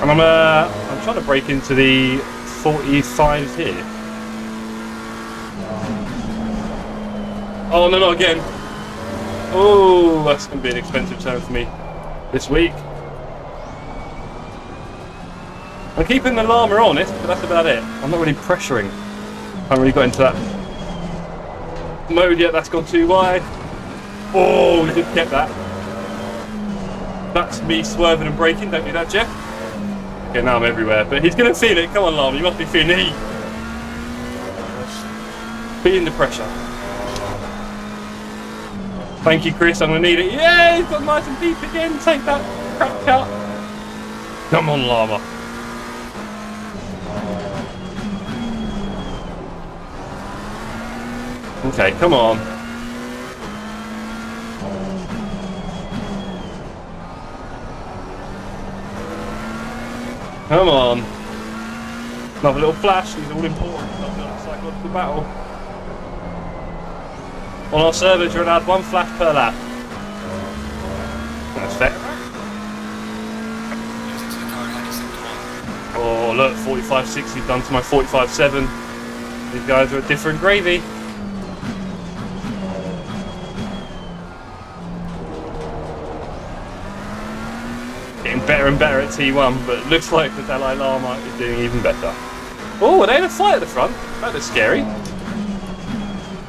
And I'm trying to break into the 45s here. Oh no, not again. Oh, that's going to be an expensive turn for me this week. I'm keeping the llama honest, but that's about it. I'm not really pressuring. I haven't really got into that mode yet. That's gone too wide. Oh, we just kept that. That's me swerving and braking. Don't do that, Jeff. Okay, now I'm everywhere, but he's going to feel it. Come on, llama, you must be feeling the heat. Feeling the pressure. Thank you, Chris. I'm going to need it. Yeah, he's got nice and deep again. Take that crap cut. Come on, llama. Okay, come on. Come on. Another little flash. These are all important. Psychological battle. On our servers, you're allowed 1 flash per lap. That's fair. Losing to the car ahead is sector 1. Oh, look, 45.60 done to my 45.7. These guys are a different gravy. Getting better and better at T1, but it looks like the Dalai Lama is doing even better. Oh, are they in a fight at the front? That is scary.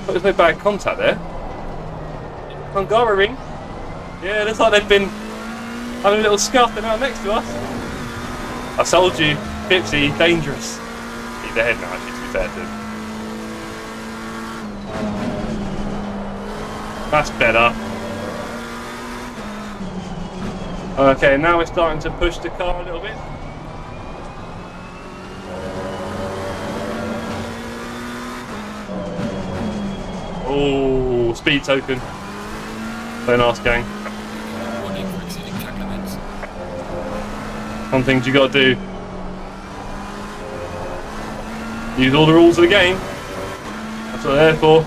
But there's no bad contact there. Hungaroring. Yeah, looks like they've been having a little scuff. They're now next to us. I told you, Pipsy, dangerous. He's ahead now, actually, to be fair to him. That's better. Okay, now we're starting to push the car a little bit. Oh, speed token. Don't ask, gang. Warning for exceeding track limits. Some things you gotta do. Use all the rules of the game. That's what they're there for.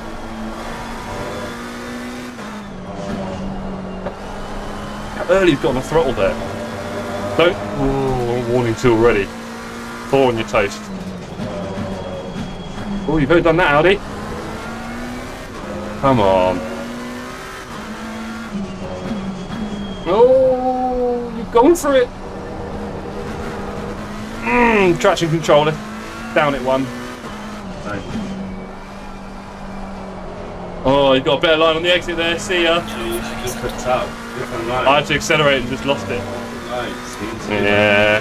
How early you've got on the throttle there. Don't. Oh, warning 2 already. 4 on your toast. Oh, you've already done that, Audi. Come on. Oh, you're going for it. Traction controller. Down at 1. Oh, you've got a better line on the exit there. See ya. Just put up. I had to accelerate and just lost it. Yeah.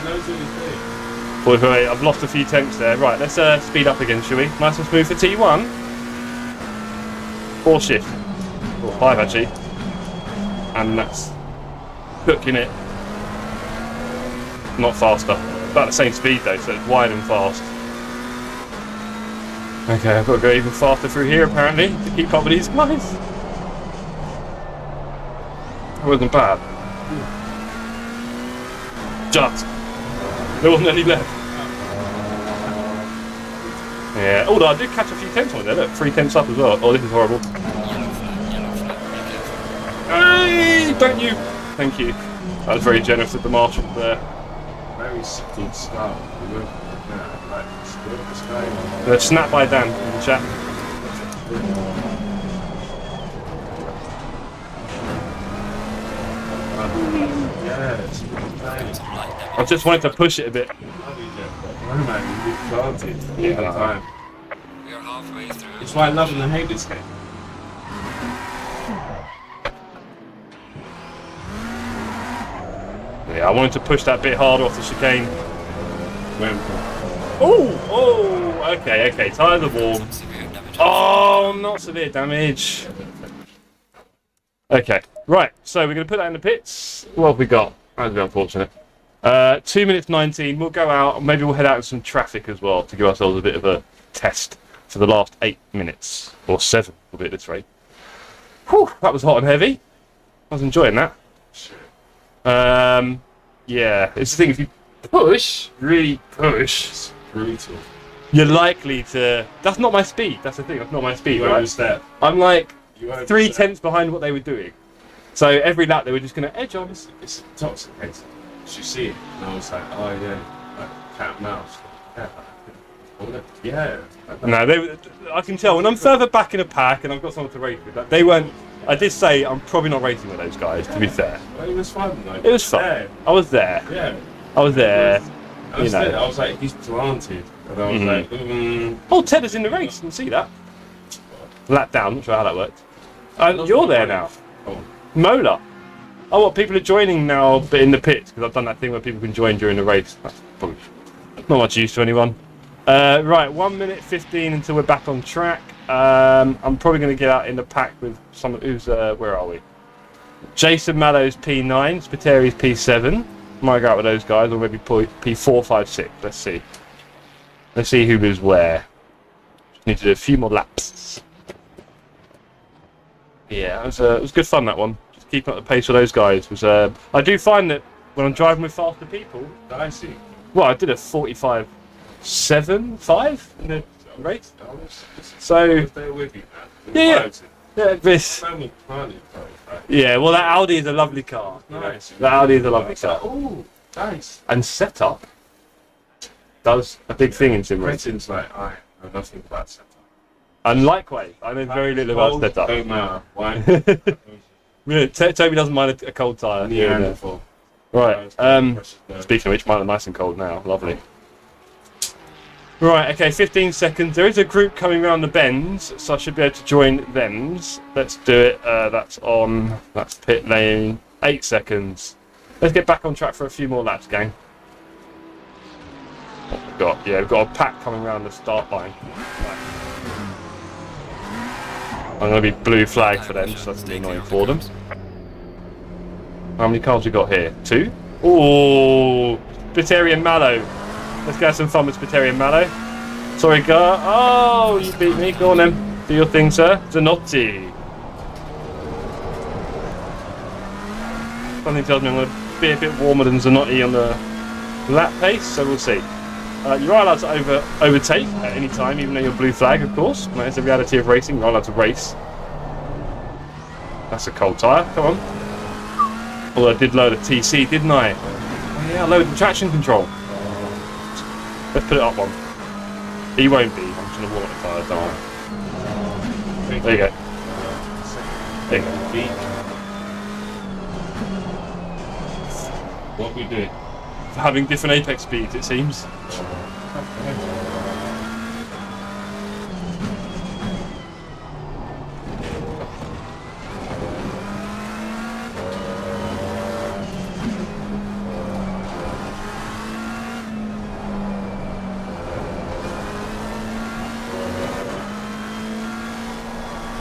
48. I've lost a few tenths there. Right, let's speed up again, shall we? Nice and smooth for T1. 4 shift. Or 5 actually. And that's cooking it. Not faster. About the same speed though, so it's wide and fast. Okay, I've got to go even faster through here apparently to keep up with these guys. That wasn't bad. Just. There wasn't any left. Yeah, although I did catch a few tenths on there, look, 3 tenths up as well. Oh, this is horrible. Yellow flag, be careful. Hey, don't you? Thank you. That was very generous of the marshal there. Very subtle start. Snap by Dan in the chat. Yes. I just wanted to push it a bit. Yeah. We are halfway through. It's why I love and I hate this game. Yeah, I wanted to push that bit harder off the chicane. When Oh, okay, tyres are warm. Some severe damage. Oh, not severe damage. Okay, right, so we're going to put that in the pits. What have we got? That's a bit unfortunate. 2 minutes 19, we'll go out, maybe we'll head out in some traffic as well to give ourselves a bit of a test for the last 8 minutes, or 7 will be at this rate. Whew, that was hot and heavy. I was enjoying that. Yeah, it's the thing, if you push, really push, it's brutal. you're likely to... That's not my speed, that's the thing, that's not my speed, You right? overstep. I'm like You overstep. 3 tenths behind what they were doing. So every lap they were just going to edge on. It's toxic. You see it, and I was like, oh yeah, like cat and mouse. Yeah. No, I can tell when I'm further back in a pack and I've got someone to race with. That they weren't. I did say I'm probably not racing with those guys. To be fair, Well, it was fun though. it was fun. Yeah. I was there. Yeah. I was there. I was You know. there. I was like, he's planted, and I was like, Oh, Ted is in the race. Didn't see that. Lap down. Not sure how that worked. You're there now. Oh. Mola. Oh, what? People are joining now, but in the pits because I've done that thing where people can join during the race. That's probably not much use to anyone. Right, 1 minute 15 until we're back on track. I'm probably going to get out in the pack with someone who's, where are we? Jason Mallow's P9, Spateri's P7. Might go out with those guys, or maybe P4, 5, 6. Let's see. Let's see who is where. Just need to do a few more laps. Yeah, it was good fun, that one. Keeping up the pace with those guys was. I do find that when I'm driving with faster people, Dicey. Well, I did a 45.75 in the race. So Stay with you, man. yeah. This. Only planning, right? Yeah, well, that Audi is a lovely car. Nice. That Audi is a lovely car. Oh, nice. And setup does a big thing in sim racing. Racing's like, I know nothing about setup. And likewise, I know very little about setup. Don't matter. Why? Really, Toby doesn't mind a cold tyre. Neanderthal. Right. Speaking of which, mine are nice and cold now. Lovely. Right. Okay. 15 seconds. There is a group coming around the bends, so I should be able to join them's. Let's do it. That's on. That's pit lane. 8 seconds. Let's get back on track for a few more laps, gang. What we've got? Yeah, we've got a pack coming around the start line. I'm going to be blue flag for them, so that's going to be annoying for them. How many cars we got here? 2? Ooh, Spiteri and Mallow. Let's go have some fun with Spiteri and Mallow. Sorry, Gar. Oh, you beat me. Go on then. Do your thing, sir. Zanotti. Something tells me I'm going to be a bit warmer than Zanotti on the lap pace, so we'll see. You are allowed to overtake at any time, even though you're blue flag, of course. That is the reality of racing. You're allowed to race. That's a cold tyre. Come on. Although I did load a TC, didn't I? Oh yeah, I loaded the traction control. Let's put it up one. He won't be. I'm just going to warm up the tyres, don't I? There you go. There you go. What we doing? Having different apex speeds, it seems.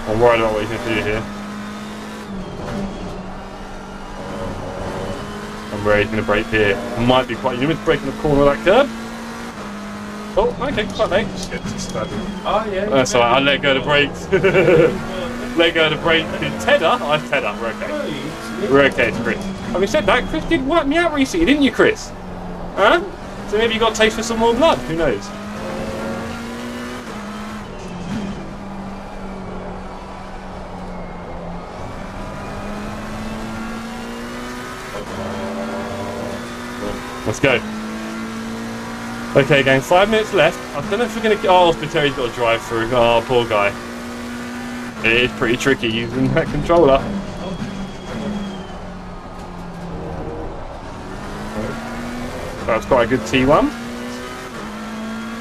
I'm worried about what he's going to do here. And where he's going to brake here. Might be quite... You know, braking the corner of that curb? Oh, okay, quite late. Just get to study. Oh, yeah. That's alright, I'll let go of the brakes. Let go of the brake. Tether? Oh, it's tether, we're okay. We're okay, it's Chris. Having said that, Chris did wipe me out recently, didn't you, Chris? Huh? So maybe you got a taste for some more blood, who knows? Let's go. Okay, gang, 5 minutes left. I don't know if we're going to... Oh, Spiteri's got to drive through. Oh, poor guy. It is pretty tricky using that controller. That's quite a good T1.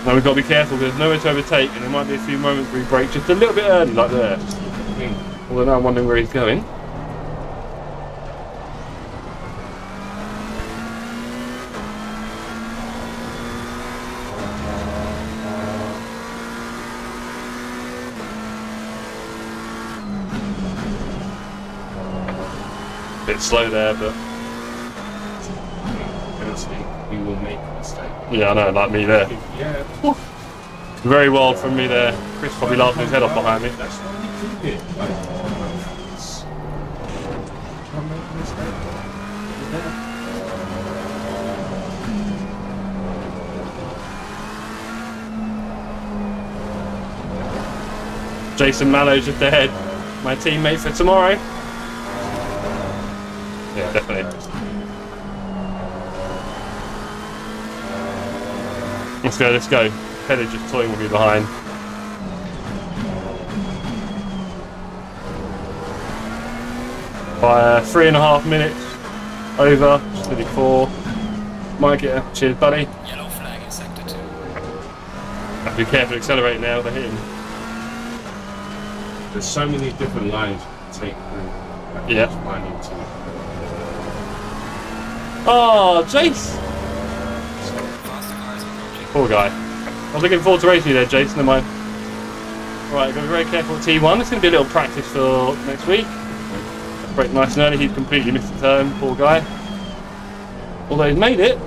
Now we've got to be careful, there's nowhere to overtake, and there might be a few moments where we brake just a little bit early, like there. Although now I'm wondering where he's going. Bit slow there, but you will make a mistake. yeah, I know, like me there. Yeah. Very wild from me there. Chris probably laughing his head off behind me. That's why you keep it. Like, can't make a mistake. Jason Mallow just ahead. My teammate for tomorrow. Yeah, definitely. Let's go, let's go. Heather just toying with me behind. By 3.5 minutes over, just 34. Might get a cheers, buddy. Yellow flag in sector 2. Have to be careful accelerating now, they're hitting. There's so many different lines you can take through. Yeah. Mining to. Oh, Jace! Faster cars approaching. Poor guy. I was looking forward to racing you there, Jason. Never mind. Right, got to be very careful with T1. It's going to be a little practice for next week. Brake nice and early. He's completely missed the turn. Poor guy. Although he's made it.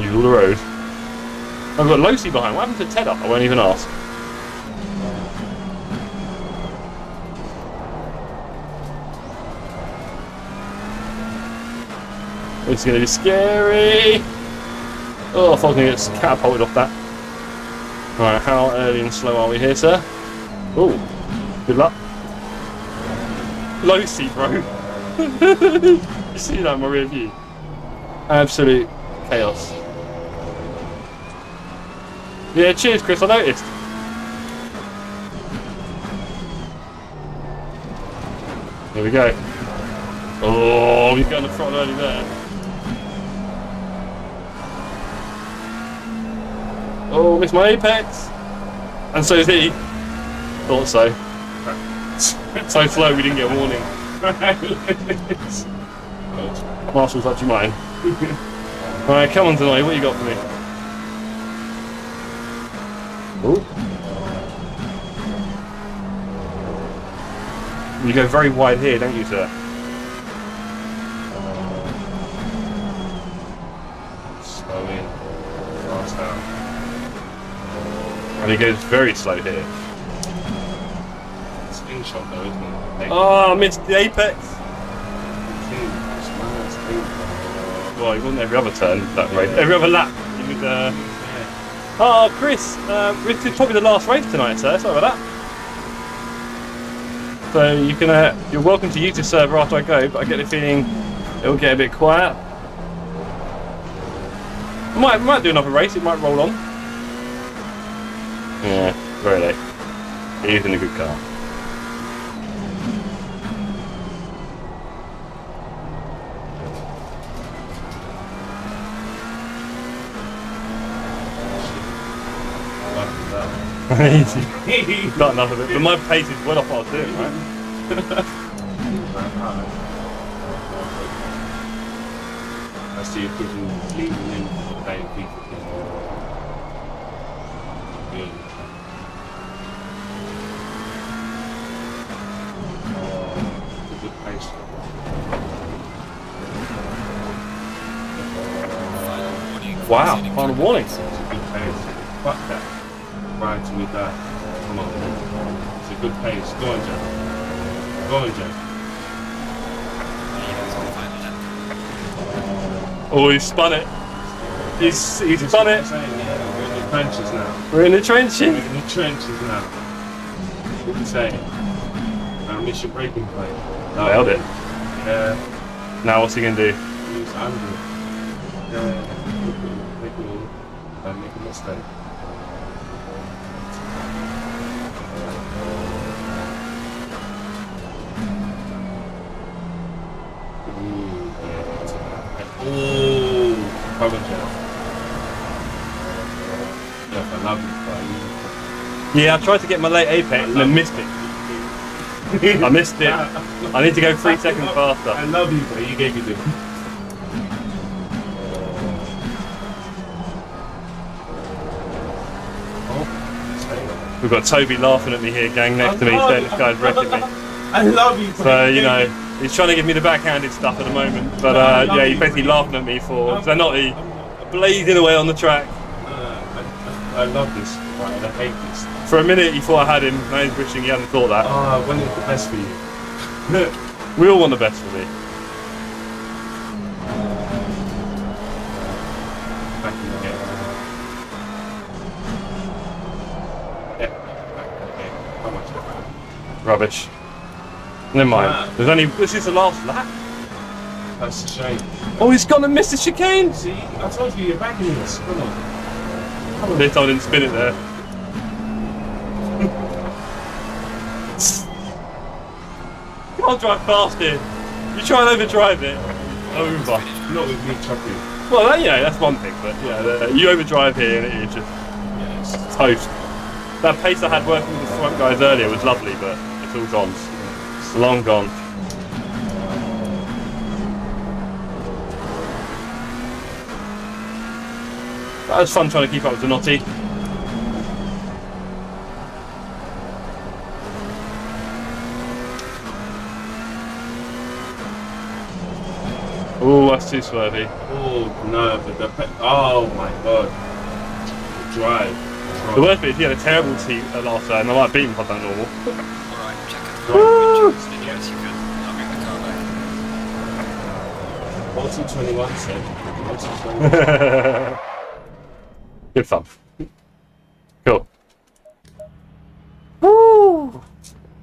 Use all the road. I've got Losi behind. What happened to Ted up? I won't even ask. This is going to be scary. Oh, I thought I was going to get catapulted off that. Right, how early and slow are we here, sir? Oh, good luck. Low seat, bro. You see that in my rear view? Absolute chaos. Yeah, cheers, Chris. I noticed. Here we go. Oh, we've got the front early there. Oh, missed my apex. And so did he. Thought so. So slow we didn't get a warning. Marshall's actually mine. Alright, come on tonight, what you got for me? Ooh. You go very wide here, don't you, sir? Slow in, fast out. And he goes very slow here. Slingshot though, isn't it? Oh, I missed the apex. Well, he wasn't every other turn that race. Every other lap. He was, Oh, Chris, this is probably the last race tonight, sir. Sorry about that. So you can, you're welcome to use the server after I go, but I get the feeling it'll get a bit quiet. I might do another race. It might roll on. Yeah, very late. He's in a good car. Easy. Got enough of it, but my pace is well off what I was doing, right? I see you putting leaning in for playing people. Good. It's a good pace. Wow, final warning. It's a good pace. Fuck that. Right with that. Come on. It's a good pace. Go on, Jeff. Go on, Jeff. Oh, he spun it. He's spun it. Saying, yeah, we're in the trenches now. We're in the trenches. We're in the trenches now. What are you saying? Now miss your braking plate. Nailed it. Yeah. Now what's he gonna do? Use Andrew. Yeah. Make a mistake. Ooh, come on, Jeff. Jeff, I love you, Yeah, I tried to get my late apex and then missed it. I missed it. I need to go 3 seconds faster. I love you, but you gave me the. We've got Toby laughing at me here, gang, next to me, saying this guy's wrecking me. I love you, So, you know, he's trying to give me the backhanded stuff at the moment. But, yeah, he's basically laughing at me for Zanotti blazing away on the track. I love this, right? I hate this. For a minute, he thought I had him. Now he's wishing he hadn't thought that. When is the best for you? We all want the best for me. Back in the game. Yeah. Okay. How much? Rubbish. Never mind. There's only. This is the last lap. That's a shame. Oh, he's gonna miss the chicane. See, I told you you're back in this. Come on. This I didn't spin it there. You can't drive fast here. You try and overdrive it. Over. Not with me chucking. Well, yeah, that's one thing, but yeah, you overdrive here and it is just toast. That pace I had working with the front guys earlier was lovely, but it's all gone. It's long gone. That was fun trying to keep up with Zanotti. Oh, that's too swervy. Oh no, but oh my god. The drive. The worst bit is he had a terrible team last time. I might beat him if I've done normal. Alright, check it. Yes, you could. I'll bring the car back. 1:21 said. 1:21. Good fun. Cool. Woo!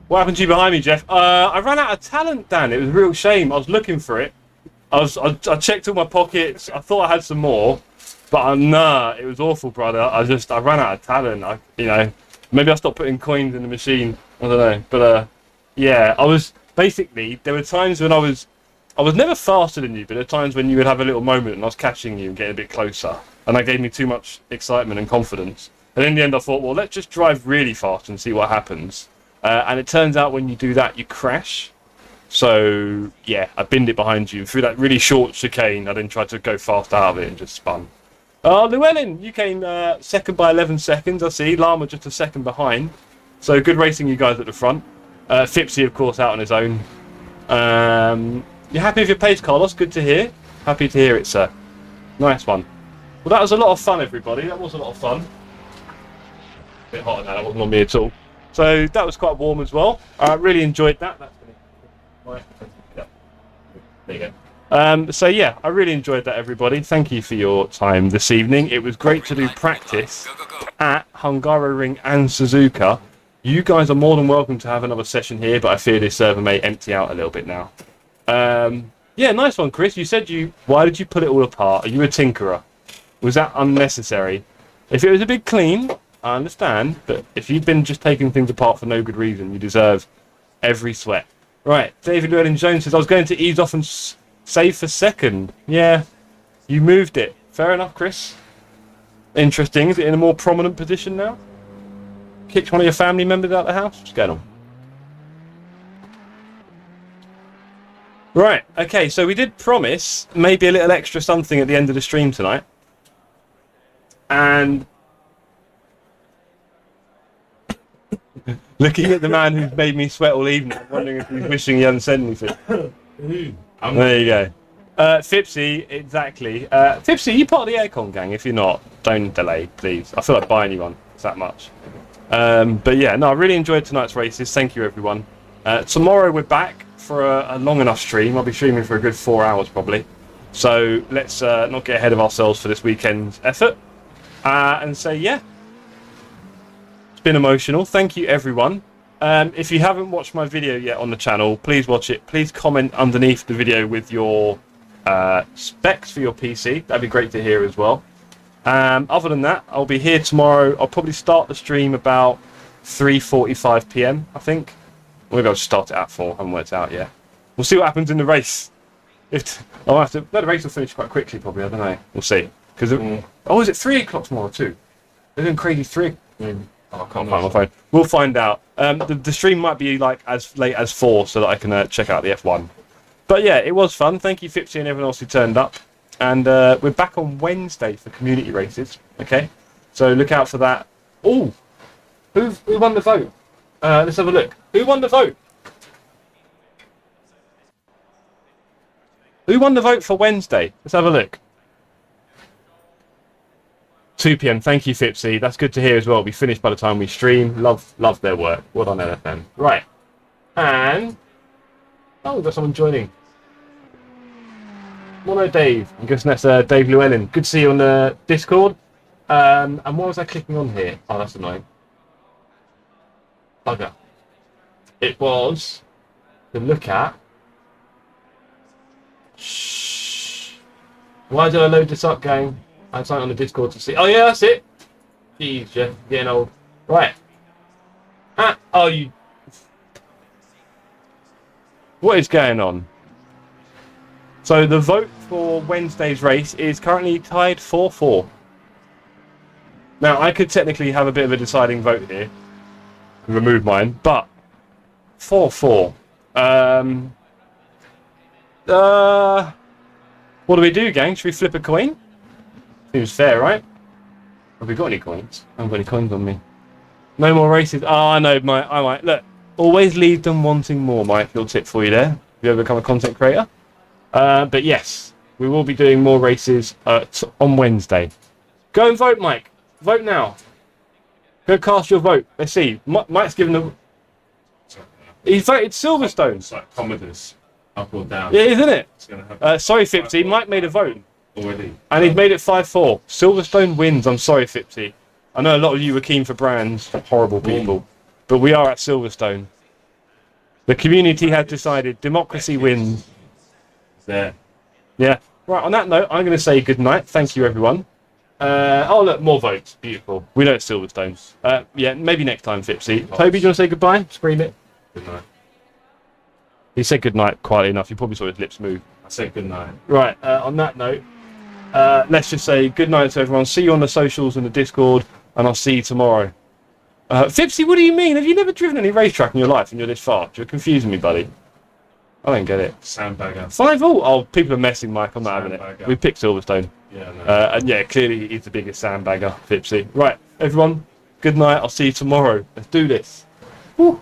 What happened to you behind me, Jeff? I ran out of talent, Dan. It was a real shame. I was looking for it. I checked all my pockets. I thought I had some more, but nah, it was awful, brother. I ran out of talent. Maybe I stopped putting coins in the machine. I don't know, but yeah, I was basically. There were times when I was never faster than you, but there were times when you would have a little moment and I was catching you and getting a bit closer, and that gave me too much excitement and confidence. And in the end, I thought, well, let's just drive really fast and see what happens. And it turns out when you do that, you crash. So, yeah, I binned it behind you. Through that really short chicane, I then tried to go fast out of it and just spun. Llewellyn, you came second by 11 seconds, I see. Llama just a second behind. So, good racing, you guys at the front. Fipsy, of course, out on his own. You're happy with your pace, Carlos? Good to hear. Happy to hear it, sir. Nice one. Well, that was a lot of fun, everybody. That was a lot of fun. A bit hotter now, that wasn't on me at all. So that was quite warm as well. I really enjoyed that. That's gonna... yeah. There you go. So yeah, I really enjoyed that, everybody. Thank you for your time this evening. It was great to do practice at Hungaroring and Suzuka. You guys are more than welcome to have another session here, but I fear this server may empty out a little bit now. Yeah, nice one, Chris. You said why did you pull it all apart? Are you a tinkerer? Was that unnecessary? If it was a big clean, I understand, but if you've been just taking things apart for no good reason, you deserve every sweat. Right, David Llewellyn Jones says, I was going to ease off and save for second. Yeah, you moved it. Fair enough, Chris. Interesting. Is it in a more prominent position now? Kicked one of your family members out of the house? What's going on? Right, okay, so we did promise maybe a little extra something at the end of the stream tonight. And looking at the man who's made me sweat all evening, I'm wondering if he's wishing he hadn't said anything. There you go. Fipsy, exactly. Fipsy, you part of the aircon gang? If you're not, don't delay, please. I feel like buying you one. It's that much. But yeah, no, I really enjoyed tonight's races. Thank you, everyone. Tomorrow we're back for a long enough stream. I'll be streaming for a good 4 hours probably. So let's not get ahead of ourselves for this weekend's effort. And say, yeah. Been emotional. Thank you, everyone. If you haven't watched my video yet on the channel, please watch it. Please comment underneath the video with your specs for your PC. That'd be great to hear as well. Other than that, I'll be here tomorrow. I'll probably start the stream about 3:45 PM, I think. Maybe I'll just start it at 4. I haven't worked out yet. We'll see what happens in the race. I'll have to. No, the race will finish quite quickly, probably. I don't know. We'll see. Because is it 3 o'clock tomorrow too? They're doing crazy 3. I can't find my phone. We'll find out. The stream might be like as late as 4 so that I can check out the F1. But yeah, it was fun. Thank you, Fipsy, and everyone else who turned up. And we're back on Wednesday for community races. Okay, so look out for that. Oh, who won the vote? Let's have a look. Who won the vote? Who won the vote for Wednesday? Let's have a look. 2 PM. Thank you, Fipsy. That's good to hear as well. We'll be finished by the time we stream. Love their work. Well done, LFM. Right. And we've got someone joining. Mono Dave. I'm guessing that's Dave Llewellyn. Good to see you on the Discord. And what was I clicking on here? Oh, that's annoying. Bugger. It was to look at. Shh. Why did I load this up, gang? I'm signing on the Discord to see. Oh yeah, that's it. Jeez, Jeff, getting old. Right. You. What is going on? So the vote for Wednesday's race is currently tied 4-4. Now I could technically have a bit of a deciding vote here, remove mine, but 4-4. What do we do, gang? Should we flip a coin? Seems fair, right? Have we got any coins? I haven't got any coins on me. No more races. Oh, I know, Mike. I might. Look, always leave them wanting more, Mike. Little tip for you there. If you ever become a content creator. But yes, we will be doing more races on Wednesday. Go and vote, Mike. Vote now. Go cast your vote. Let's see. Mike's given the... He's voted Silverstone. It's like Commodus. Up or down? Yeah, isn't it? It's gonna happen. Sorry, Fipsy. Mike made a vote. Already. And he's made it 5-4. Silverstone wins. I'm sorry, Fipsy. I know a lot of you were keen for brands. Horrible people. But we are at Silverstone. The community has decided democracy wins. There. Yeah. Right, on that note, I'm going to say good night. Thank you, everyone. Oh, look, more votes. Beautiful. We know it's Silverstone. Yeah, maybe next time, Fipsy. Toby, do you want to say goodbye? Scream it. Good night. He said good night quietly enough. You probably saw his lips move. I said good night. Right, on that note, let's just say good night to everyone. See you on the socials and the Discord, and I'll see you tomorrow. Fipsy, what do you mean? Have you never driven any racetrack in your life and you're this fast? You're confusing me, buddy. I don't get it. Sandbagger. 5-5. Oh, people are messing, Mike. I'm not having it. We picked Silverstone. Yeah, no. And yeah, clearly he's the biggest sandbagger, Fipsy. Right, everyone, good night. I'll see you tomorrow. Let's do this. Woo.